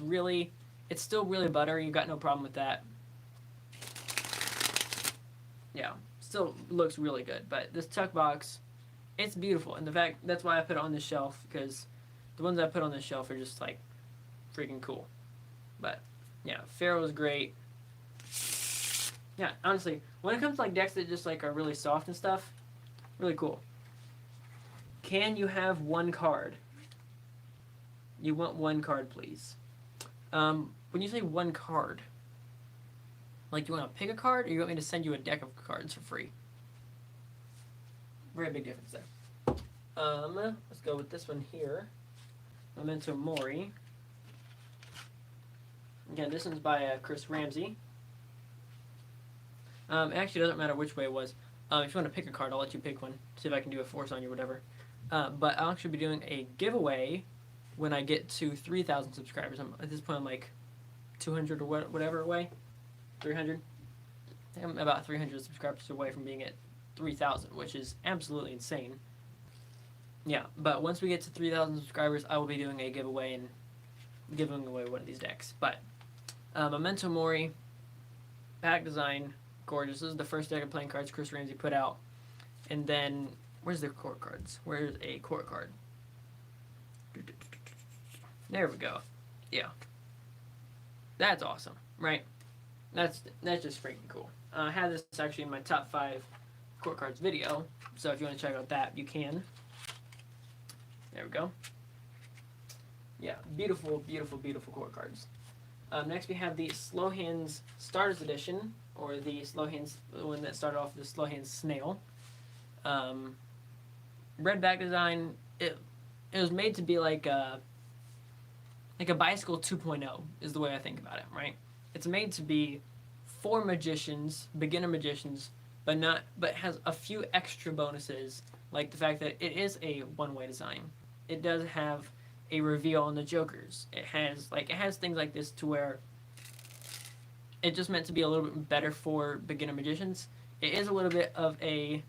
still really buttery. You got no problem with that. Yeah, still looks really good. But this tuck box, it's beautiful. And the fact, that's why I put it on the shelf, because the ones I put on the shelf are just like freaking cool. But yeah, Pharaoh's great. Yeah, honestly, when it comes to like decks that just like are really soft and stuff, really cool. Can you have one card? You want one card, please. When you say one card, like you want to pick a card, or you want me to send you a deck of cards for free? Very big difference there. Let's go with this one here. Memento Mori. Again, this one's by Chris Ramsey. It actually doesn't matter which way it was. If you want to pick a card, I'll let you pick one. See if I can do a force on you or whatever. But I'll actually be doing a giveaway when I get to 3,000 subscribers. At this point, I'm like 200 or whatever away. 300. I'm about 300 subscribers away from being at 3,000, which is absolutely insane. Yeah, but once we get to 3,000 subscribers, I will be doing a giveaway and giving away one of these decks. But Memento Mori, pack design, gorgeous. This is the first deck of playing cards Chris Ramsey put out. And then, where's the court cards? Where's a court card? There we go. Yeah. That's awesome, right? That's just freaking cool. I have this actually in my top 5 court cards video, so if you want to check out that, you can. There we go. Yeah, beautiful, beautiful, beautiful court cards. Next we have the Slow Hands Starters Edition, or the Slow Hands, the one that started off with the Slow Hands Snail. Red back design. It was made to be like like a bicycle 2.0 is the way I think about it, right? It's made to be for magicians, beginner magicians, but has a few extra bonuses, like the fact that it is a one-way design. It does have a reveal on the jokers. It has things like this to where it's just meant to be a little bit better for beginner magicians. It is a little bit of a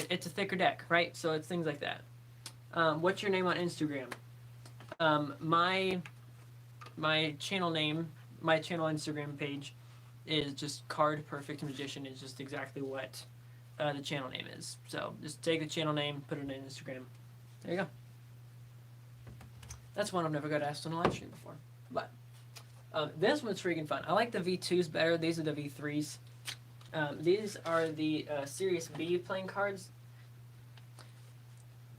it's a thicker deck, right? So it's things like that. What's your name on Instagram? My channel name, my channel Instagram page is just cardperfectmagician. Is just exactly what the channel name is. So just take the channel name, put it in Instagram. There you go. That's one I've never got asked on a live stream before. But this one's freaking fun. I like the V2s better. These are the V3s. These are the Series B playing cards.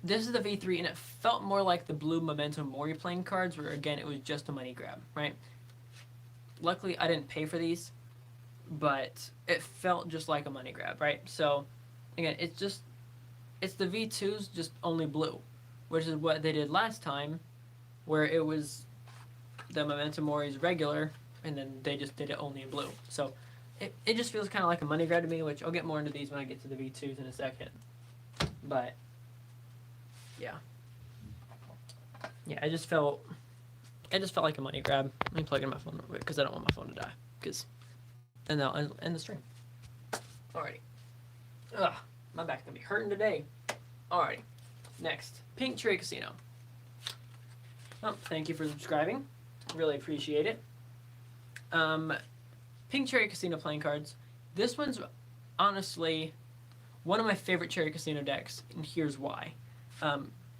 This is the V3, and it felt more like the blue Memento Mori playing cards, where, again, it was just a money grab, right? Luckily, I didn't pay for these, but it felt just like a money grab, right? So, again, it's the V2s, just only blue, which is what they did last time, where it was the Memento Mori's regular, and then they just did it only in blue. So, it just feels kind of like a money grab to me, which I'll get more into these when I get to the V2s in a second. But yeah, it just felt like a money grab. Let me plug in my phone real quick because I don't want my phone to die. And I'll end the stream. Alrighty. Ugh, my back's gonna be hurting today. Alrighty. Next, Pink Cherry Casino. Oh, thank you for subscribing. Really appreciate it. Pink Cherry Casino playing cards. This one's honestly one of my favorite Cherry Casino decks, and here's why.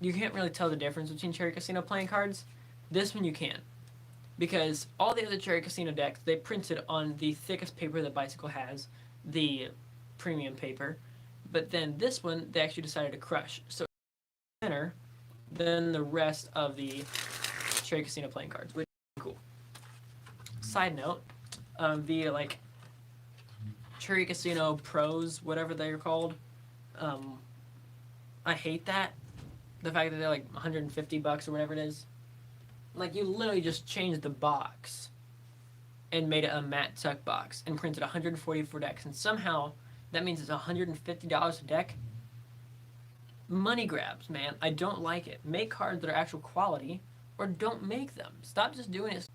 You can't really tell the difference between Cherry Casino playing cards. This one you can. Because all the other Cherry Casino decks, they printed on the thickest paper that Bicycle has, the premium paper. But then this one, they actually decided to crush. So it's thinner than the rest of the Cherry Casino playing cards, which is cool. Side note, the Cherry Casino Pros, whatever they're called, I hate that. The fact that they're like $150 or whatever it is. Like, you literally just changed the box and made it a matte tuck box and printed 144 decks, and somehow that means it's $150 a deck. Money grabs, man. I don't like it. Make cards that are actual quality, or don't make them. Stop just doing it.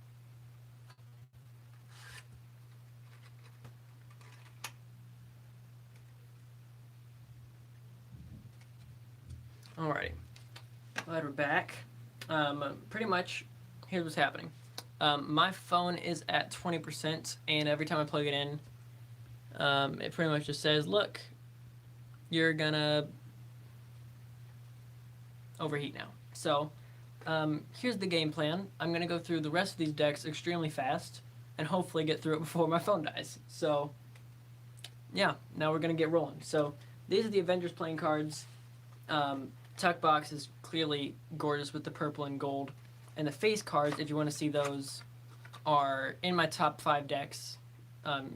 Alrighty. Glad we're back. Pretty much, here's what's happening. My phone is at 20%, and every time I plug it in, it pretty much just says, look, you're gonna overheat now. So, here's the game plan. I'm gonna go through the rest of these decks extremely fast, and hopefully get through it before my phone dies. So, yeah, now we're gonna get rolling. So, these are the Avengers playing cards. Tuck box is clearly gorgeous with the purple and gold. And the face cards, if you want to see those, are in my top 5 decks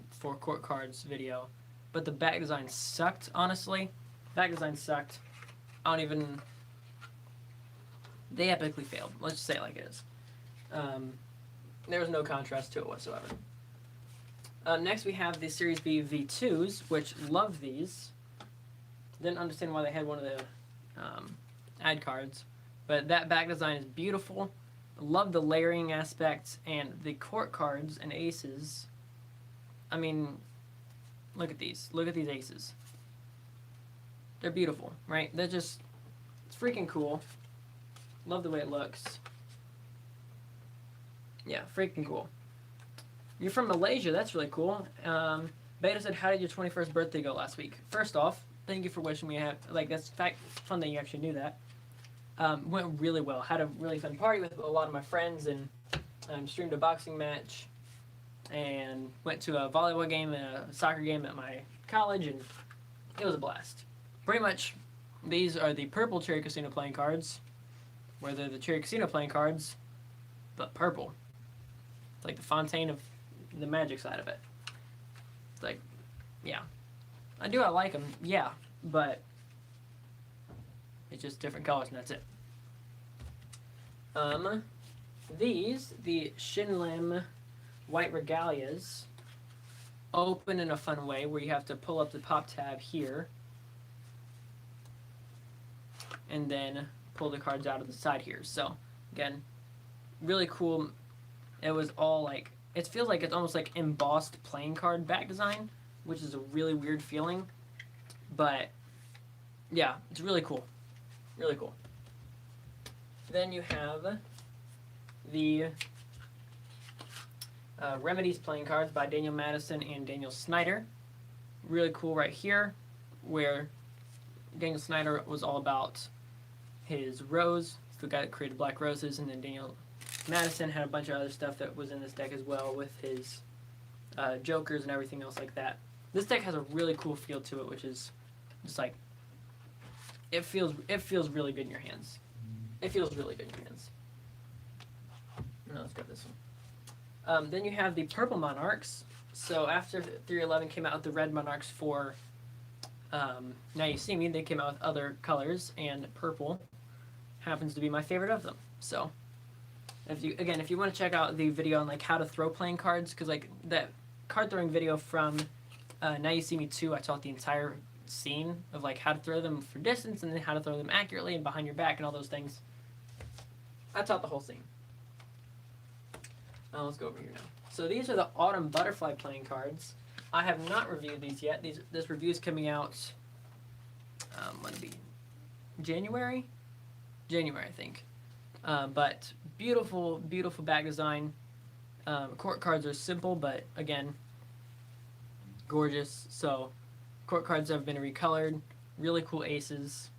for court cards video. But the back design sucked, honestly. Back design sucked. They epically failed. Let's just say it like it is. There was no contrast to it whatsoever. Next we have the Series B V2s, which love these. Didn't understand why they had one of the ad cards, but that back design is beautiful. Love the layering aspect, and the court cards and aces. I mean, look at these aces. They're beautiful, right? It's freaking cool. Love the way it looks. Yeah, freaking cool. You're from Malaysia, that's really cool. Beta said, how did your 21st birthday go last week? First off, thank you for wishing me that's fun that you actually knew that. Went really well. Had a really fun party with a lot of my friends, and streamed a boxing match, and went to a volleyball game and a soccer game at my college, and it was a blast. Pretty much, these are the purple Cherry Casino playing cards, where they're the Cherry Casino playing cards, but purple. It's like the Fontaine of the Magic side of it. It's like, yeah. I like them, yeah, but it's just different colors, and that's it. These, the Shinlim White Regalias, open in a fun way where you have to pull up the pop tab here and then pull the cards out of the side here. So again, really cool. It was all like, it feels like it's almost like embossed playing card back design, which is a really weird feeling, but yeah, it's really cool. Really cool. Then you have the Remedies playing cards by Daniel Madison and Daniel Snyder. Really cool right here, where Daniel Snyder was all about his rose, the guy that created Black Roses, and then Daniel Madison had a bunch of other stuff that was in this deck as well with his jokers and everything else like that. This deck has a really cool feel to it, which is just like, it feels really good in your hands. It feels really good in your hands. No, let's grab this one. Then you have the Purple Monarchs. So after 311 came out with the Red Monarchs for Now You See Me, they came out with other colors, and purple happens to be my favorite of them. So if you want to check out the video on like how to throw playing cards, because like that card throwing video from Now You See Me 2, I taught the entire scene of like how to throw them for distance and then how to throw them accurately and behind your back and all those things. I taught the whole scene. Let's go over here now. So these are the Autumn Butterfly playing cards. I have not reviewed these yet. This review is coming out, when be January, I think. But beautiful, beautiful back design. Court cards are simple, but again, gorgeous. So court cards have been recolored. Really cool aces.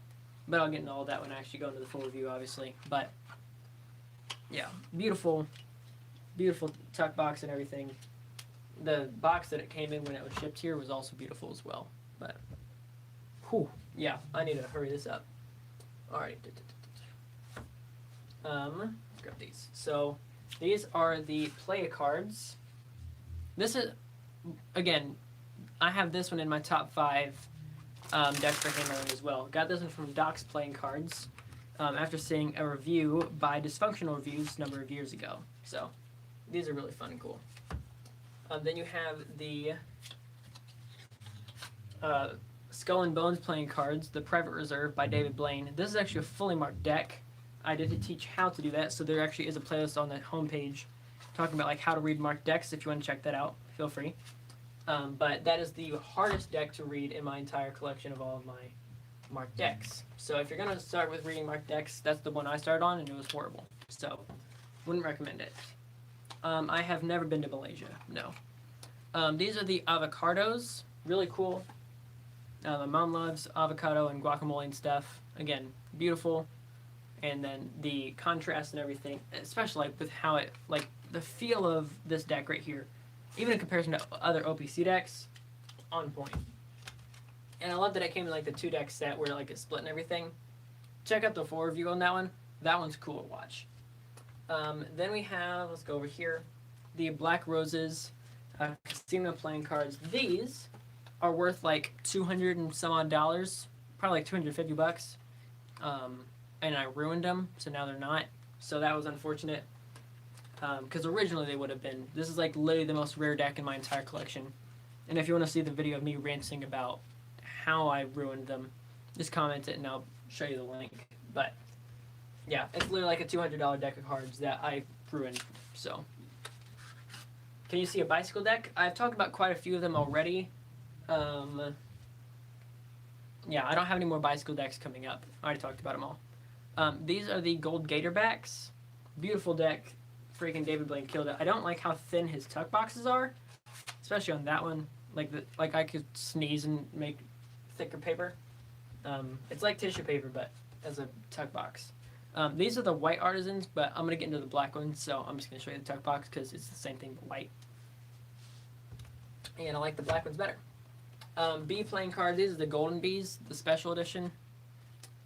But I'll get into all that when I actually go into the full review, obviously. But yeah, beautiful, beautiful tuck box and everything. The box that it came in when it was shipped here was also beautiful as well. But, whew, yeah, I need to hurry this up. Alright. Let's grab these. So, these are the play cards. This is, again, I have this one in my top 5 decks for hammering as well. Got this one from Doc's Playing Cards after seeing a review by Dysfunctional Reviews a number of years ago. So, these are really fun and cool. Then you have the Skull and Bones playing cards, the Private Reserve by David Blaine. This is actually a fully marked deck. I did teach how to do that, so there actually is a playlist on the homepage talking about like how to read marked decks. If you want to check that out, feel free. But that is the hardest deck to read in my entire collection of all of my marked decks. So if you're going to start with reading marked decks, that's the one I started on, and it was horrible. So, wouldn't recommend it. I have never been to Malaysia, no. These are the avocados, really cool. My mom loves avocado and guacamole and stuff. Again, beautiful. And then the contrast and everything, especially like with how it, like the feel of this deck right here, even in comparison to other OPC decks, on point. And I love that it came in like the 2-deck set where like it's split and everything. Check out the full review on that one. That one's cool to watch. Then we have, let's go over here, the Black Roses casino playing cards. These are worth like $200 and some odd, probably like $250. And I ruined them, so now they're not. So that was unfortunate. Because originally they would have been. This is like literally the most rare deck in my entire collection. And if you want to see the video of me ranting about how I ruined them, just comment it and I'll show you the link. But yeah, it's literally like a $200 deck of cards that I ruined. So, can you see a bicycle deck? I've talked about quite a few of them already. Yeah, I don't have any more bicycle decks coming up. I already talked about them all. These are the Gold Gatorbacks. Beautiful deck. Freaking David Blaine killed it. I don't like how thin his tuck boxes are, especially on that one. Like I could sneeze and make thicker paper. It's like tissue paper, but as a tuck box. These are the white artisans, but I'm going to get into the black ones, so I'm just going to show you the tuck box because it's the same thing but white. And I like the black ones better. Bee playing cards, these are the Golden Bees, the special edition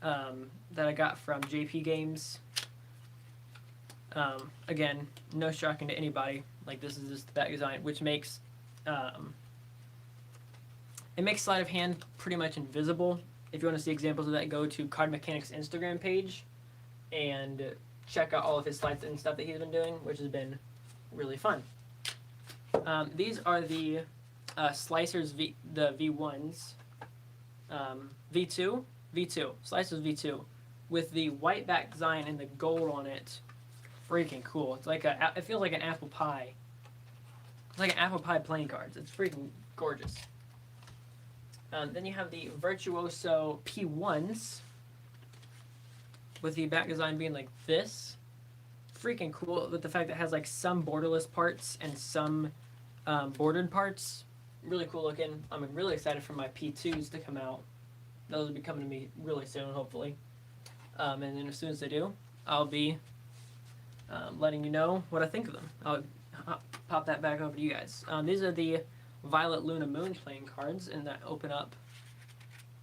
that I got from JP Games. Again, no shocking to anybody, like this is just the back design, which makes it makes sleight of hand pretty much invisible. If you want to see examples of that, go to Card Mechanics Instagram page and check out all of his slides and stuff that he's been doing, which has been really fun. These are the Slicers the V1s, V2, Slicers V2, with the white back design and the gold on it. Freaking cool. It's like it feels like an apple pie. It's like an apple pie playing cards. It's freaking gorgeous. Then you have the Virtuoso P1s, with the back design being like this. Freaking cool with the fact that it has like some borderless parts and some bordered parts. Really cool looking. I'm really excited for my P2s to come out. Those will be coming to me really soon, hopefully. And then as soon as they do, I'll be letting you know what I think of them. I'll pop that back over to you guys. These are the Violet Luna Moon playing cards, and that open up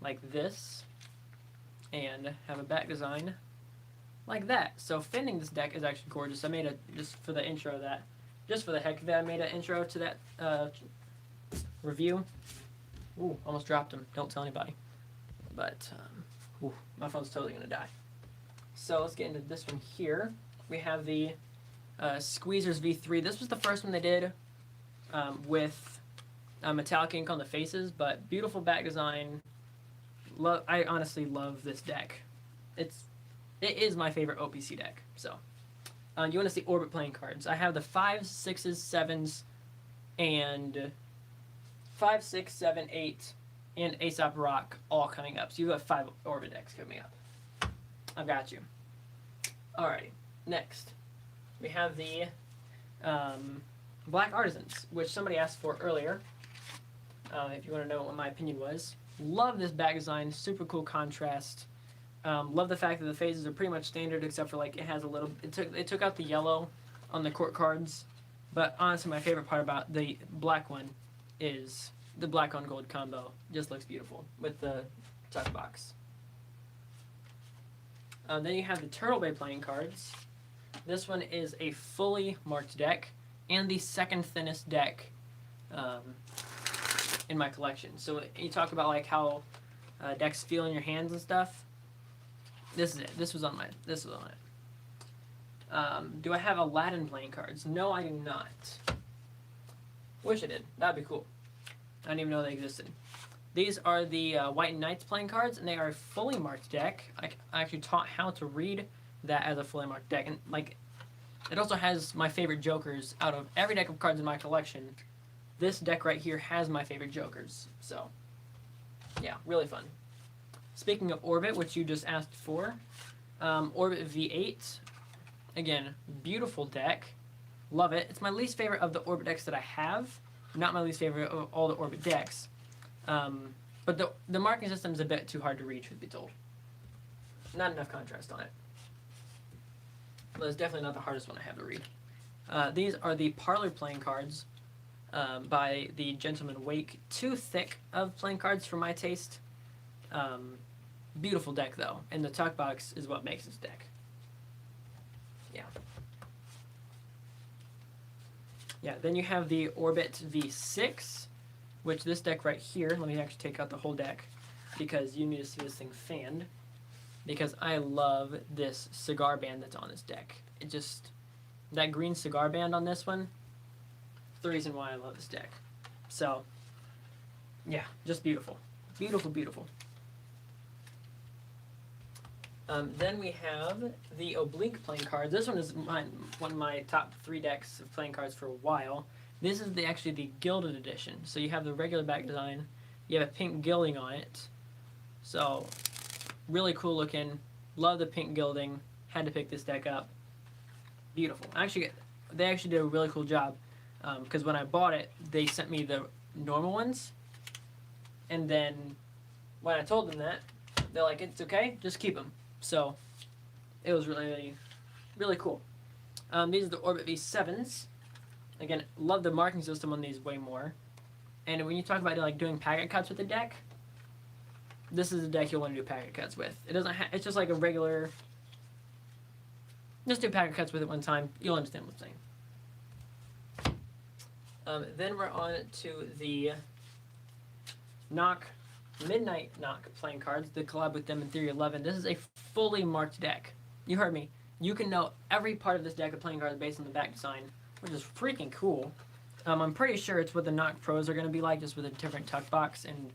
like this and have a back design like that. So fending this deck is actually gorgeous. I made just for the intro of that, just for the heck of it, I made an intro to that review. Ooh, almost dropped him. Don't tell anybody. But ooh, my phone's totally gonna die. So let's get into this one here. We have the Squeezers V3. This was the first one they did with metallic ink on the faces, but beautiful back design. I honestly love this deck. It is my favorite OPC deck. So you want to see Orbit playing cards. I have the 5s, 6s, 7s, and 5, 6, 7, 8, and Aesop Rock all coming up. So you have 5 Orbit decks coming up. I've got you. Alrighty, next we have the Black Artisans, which somebody asked for earlier. If you want to know what my opinion was. Love this back design, super cool contrast. Love the fact that the phases are pretty much standard, except for like it has a little. It took out the yellow on the court cards, but honestly, my favorite part about the black one is the black on gold combo. Just looks beautiful with the tuck box. Then you have the Turtle Bay playing cards. This one is a fully marked deck and the second thinnest deck in my collection. So you talk about like how decks feel in your hands and stuff. This is it. This was on it. Do I have Aladdin playing cards? No, I do not. Wish I did. That'd be cool. I didn't even know they existed. These are the White Knights playing cards, and they are a fully marked deck. I actually taught how to read that as a fully marked deck, and like, it also has my favorite jokers out of every deck of cards in my collection. This deck right here has my favorite jokers. So, yeah, really fun. Speaking of Orbit, which you just asked for, Orbit V8, again, beautiful deck. Love it. It's my least favorite of the Orbit decks that I have. Not my least favorite of all the Orbit decks. But the marking system is a bit too hard to read, truth be told. Not enough contrast on it. But it's definitely not the hardest one I have to read. These are the Parlor playing cards by the Gentleman Wake. Too thick of playing cards for my taste. Beautiful deck though, and the tuck box is what makes this deck. Yeah, then you have the Orbit V6, which this deck right here, let me actually take out the whole deck because you need to see this thing fanned, because I love this cigar band that's on this deck. It just, that green cigar band on this one, is the reason why I love this deck. So, yeah, just beautiful. Beautiful, beautiful. Then we have the Oblique playing cards. This one is one of my top 3 decks of playing cards for a while. This is actually the Gilded edition. So you have the regular back design. You have a pink gilding on it. So, really cool looking. Love the pink gilding. Had to pick this deck up. Beautiful. They actually did a really cool job. Because when I bought it, they sent me the normal ones. And then, when I told them that, they're like, it's okay, just keep them. So, it was really, really cool. These are the Orbit V7s. Again, love the marking system on these way more. And when you talk about like doing packet cuts with the deck, this is a deck you'll want to do packet cuts with. It doesn't. It's just like a regular. Just do packet cuts with it one time. You'll understand what I'm saying. Then we're on to the Midnight Knock playing cards. The collab with them in Theory 11. This is a fully marked deck. You heard me. you can know every part of this deck of playing cards based on the back design, which is freaking cool. I'm pretty sure it's what the Noct Pros are going to be like, just with a different tuck box and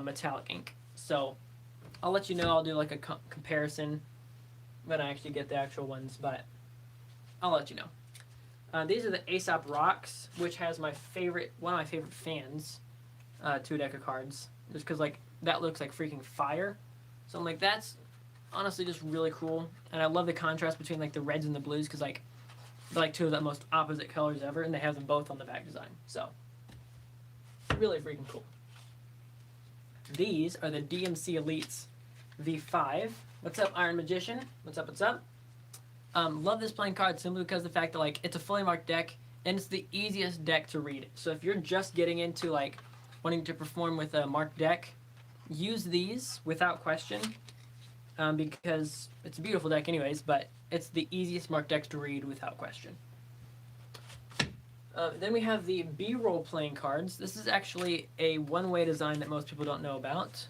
metallic ink. So I'll let you know. I'll do like a comparison when I actually get the actual ones, but I'll let you know. These are the Aesop Rocks, which has one of my favorite fans to a deck of cards, just because like that looks like freaking fire. So I'm like, that's honestly just really cool, and I love the contrast between like the reds and the blues, because like they're like two of the most opposite colors ever, and they have them both on the back design. So really freaking cool. These are the DMC Elites V5. What's up, Iron Magician? What's up? What's up? Love this playing card simply because of the fact that like it's a fully marked deck, and it's the easiest deck to read. So if you're just getting into like wanting to perform with a marked deck, use these without question, because it's a beautiful deck anyways, but it's the easiest marked deck to read without question. Then we have the B-roll playing cards. This is actually a one-way design that most people don't know about,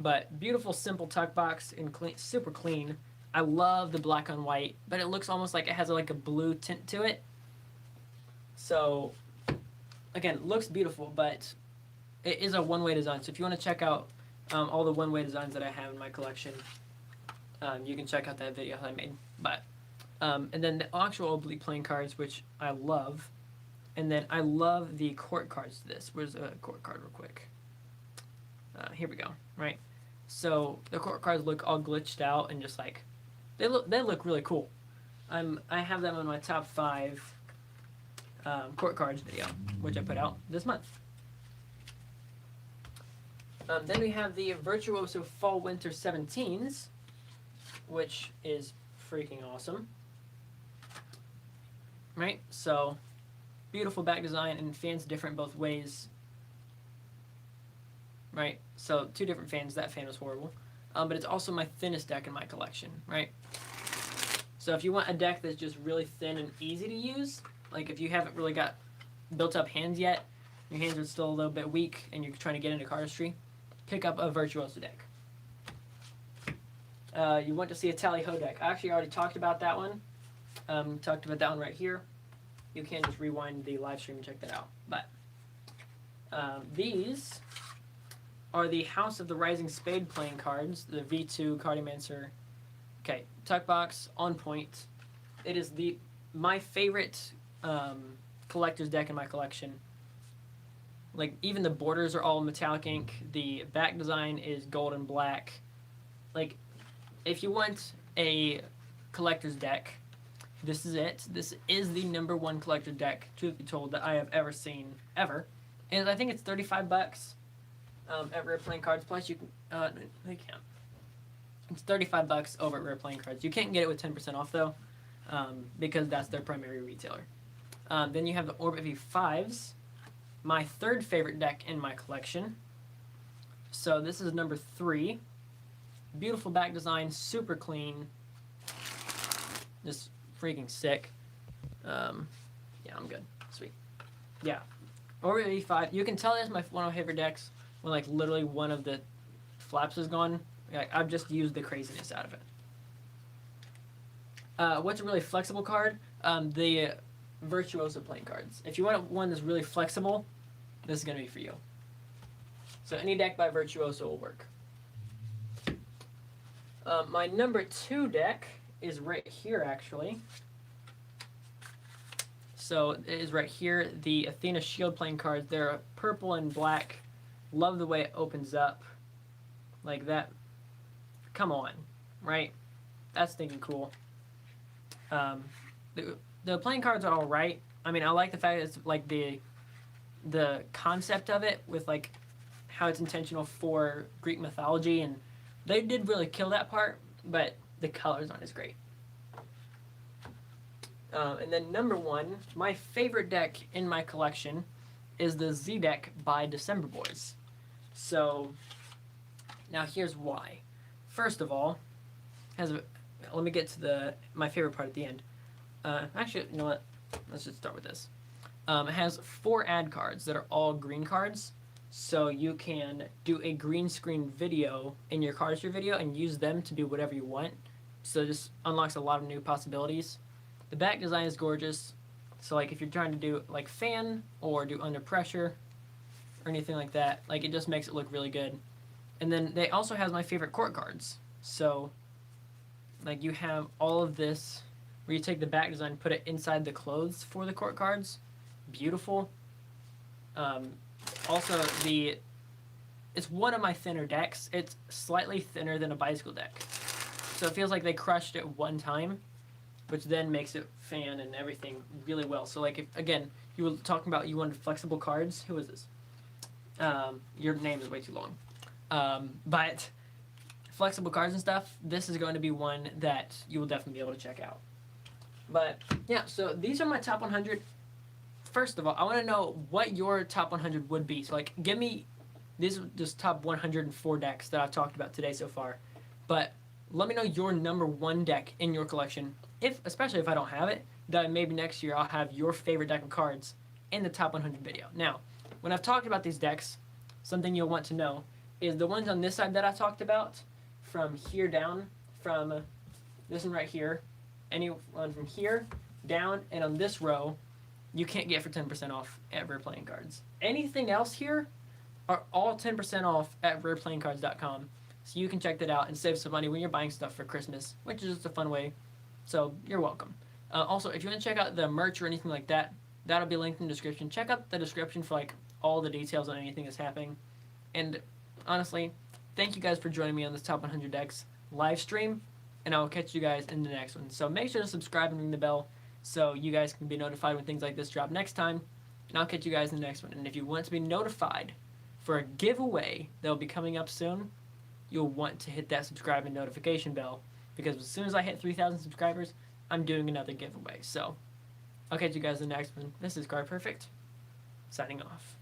but beautiful simple tuck box and clean, super clean. I love the black on white, but it looks almost like it has like a blue tint to it. So again, looks beautiful, but it is a one-way design. So if you want to check out all the one-way designs that I have in my collection, you can check out that video I made. But and then the actual oblique playing cards, which I love. And then I love the court cards to this. Where's a court card real quick? Here we go, right? So the court cards look all glitched out and just like, they look really cool. I have them in my top 5 court cards video, which I put out this month. Then we have the Virtuoso Fall Winter 17s, which is freaking awesome. Right? So beautiful back design, and fans different both ways. Right? So 2 different fans. That fan was horrible. But it's also my thinnest deck in my collection, right? So if you want a deck that's just really thin and easy to use, like if you haven't really got built up hands yet, your hands are still a little bit weak, and you're trying to get into cardistry, pick up a Virtuoso deck. You want to see a Tally-Ho deck. I actually already talked about that one. Talked about that one right here. You can just rewind the live stream and check that out. But these are the House of the Rising Spade playing cards, the V2 Cardiomancer. Okay, tuck box, on point. It is my favorite collector's deck in my collection. Like, even the borders are all metallic ink. The back design is gold and black. Like, if you want a collector's deck, this is it. This is the #1 collector deck, truth be told, that I have ever seen, ever. And I think it's $35 at Rare Playing Cards. Plus, you can, they can't. It's $35 over at Rare Playing Cards. You can't get it with 10% off, though, because that's their primary retailer. Then you have the Orbit V5s, my 3rd favorite deck in my collection. So this is number 3. Beautiful back design, super clean. Just freaking sick. Yeah, I'm good. Sweet. Yeah. Orbit V5. You can tell that's one of my favorite decks when like literally one of the flaps is gone. Like, I've just used the craziness out of it. What's a really flexible card? The Virtuoso playing cards. If you want one that's really flexible, this is going to be for you. So any deck by Virtuoso will work. My number 2 deck is right here, actually. So it is right here, the Athena Shield playing cards. They're purple and black. Love the way it opens up like that. Come on, right? That's thinking cool. The playing cards are all right. I mean, I like the fact that it's like the concept of it with like how it's intentional for Greek mythology, and they did really kill that part, but the colors aren't as great. And then number 1, my favorite deck in my collection is the Z deck by December Boys. So now here's why. First of all, let me get to my favorite part at the end. Actually, you know what? Let's just start with this. It has 4 ad cards that are all green cards. So you can do a green screen video in your cardistry video and use them to do whatever you want So this unlocks a lot of new possibilities. The back design is gorgeous. So like if you're trying to do like fan or do under pressure or anything like that, like it just makes it look really good. And then they also has my favorite court cards. So like you have all of this where you take the back design, put it inside the clothes for the court cards. Beautiful. Also it's one of my thinner decks. It's slightly thinner than a bicycle deck. So it feels like they crushed it one time, which then makes it fan and everything really well. So like if, again, you were talking about you wanted flexible cards. Who is this? Your name is way too long. But flexible cards and stuff, this is going to be one that you will definitely be able to check out. But yeah, so these are my top 100. First of all, I want to know what your top 100 would be. So like give me, these are just top 104 decks that I've talked about today so far. But let me know your number one deck in your collection, especially if I don't have it, that maybe next year I'll have your favorite deck of cards in the top 100 video. Now, when I've talked about these decks, something you'll want to know is the ones on this side that I talked about, from here down, from this one right here, anyone from here down, and on this row, you can't get for 10% off at Rare Playing Cards. Anything else here are all 10% off at rareplayingcards.com. So you can check that out and save some money when you're buying stuff for Christmas, which is just a fun way. So you're welcome. Also, if you want to check out the merch or anything like that, that'll be linked in the description. Check out the description for like all the details on anything that's happening. And honestly, thank you guys for joining me on this Top 100 Decks live stream, and I will catch you guys in the next one. So make sure to subscribe and ring the bell so you guys can be notified when things like this drop next time, and I'll catch you guys in the next one. And if you want to be notified for a giveaway that will be coming up soon, you'll want to hit that subscribe and notification bell, because as soon as I hit 3,000 subscribers, I'm doing another giveaway. So I'll catch you guys in the next one. This is Card Perfect, signing off.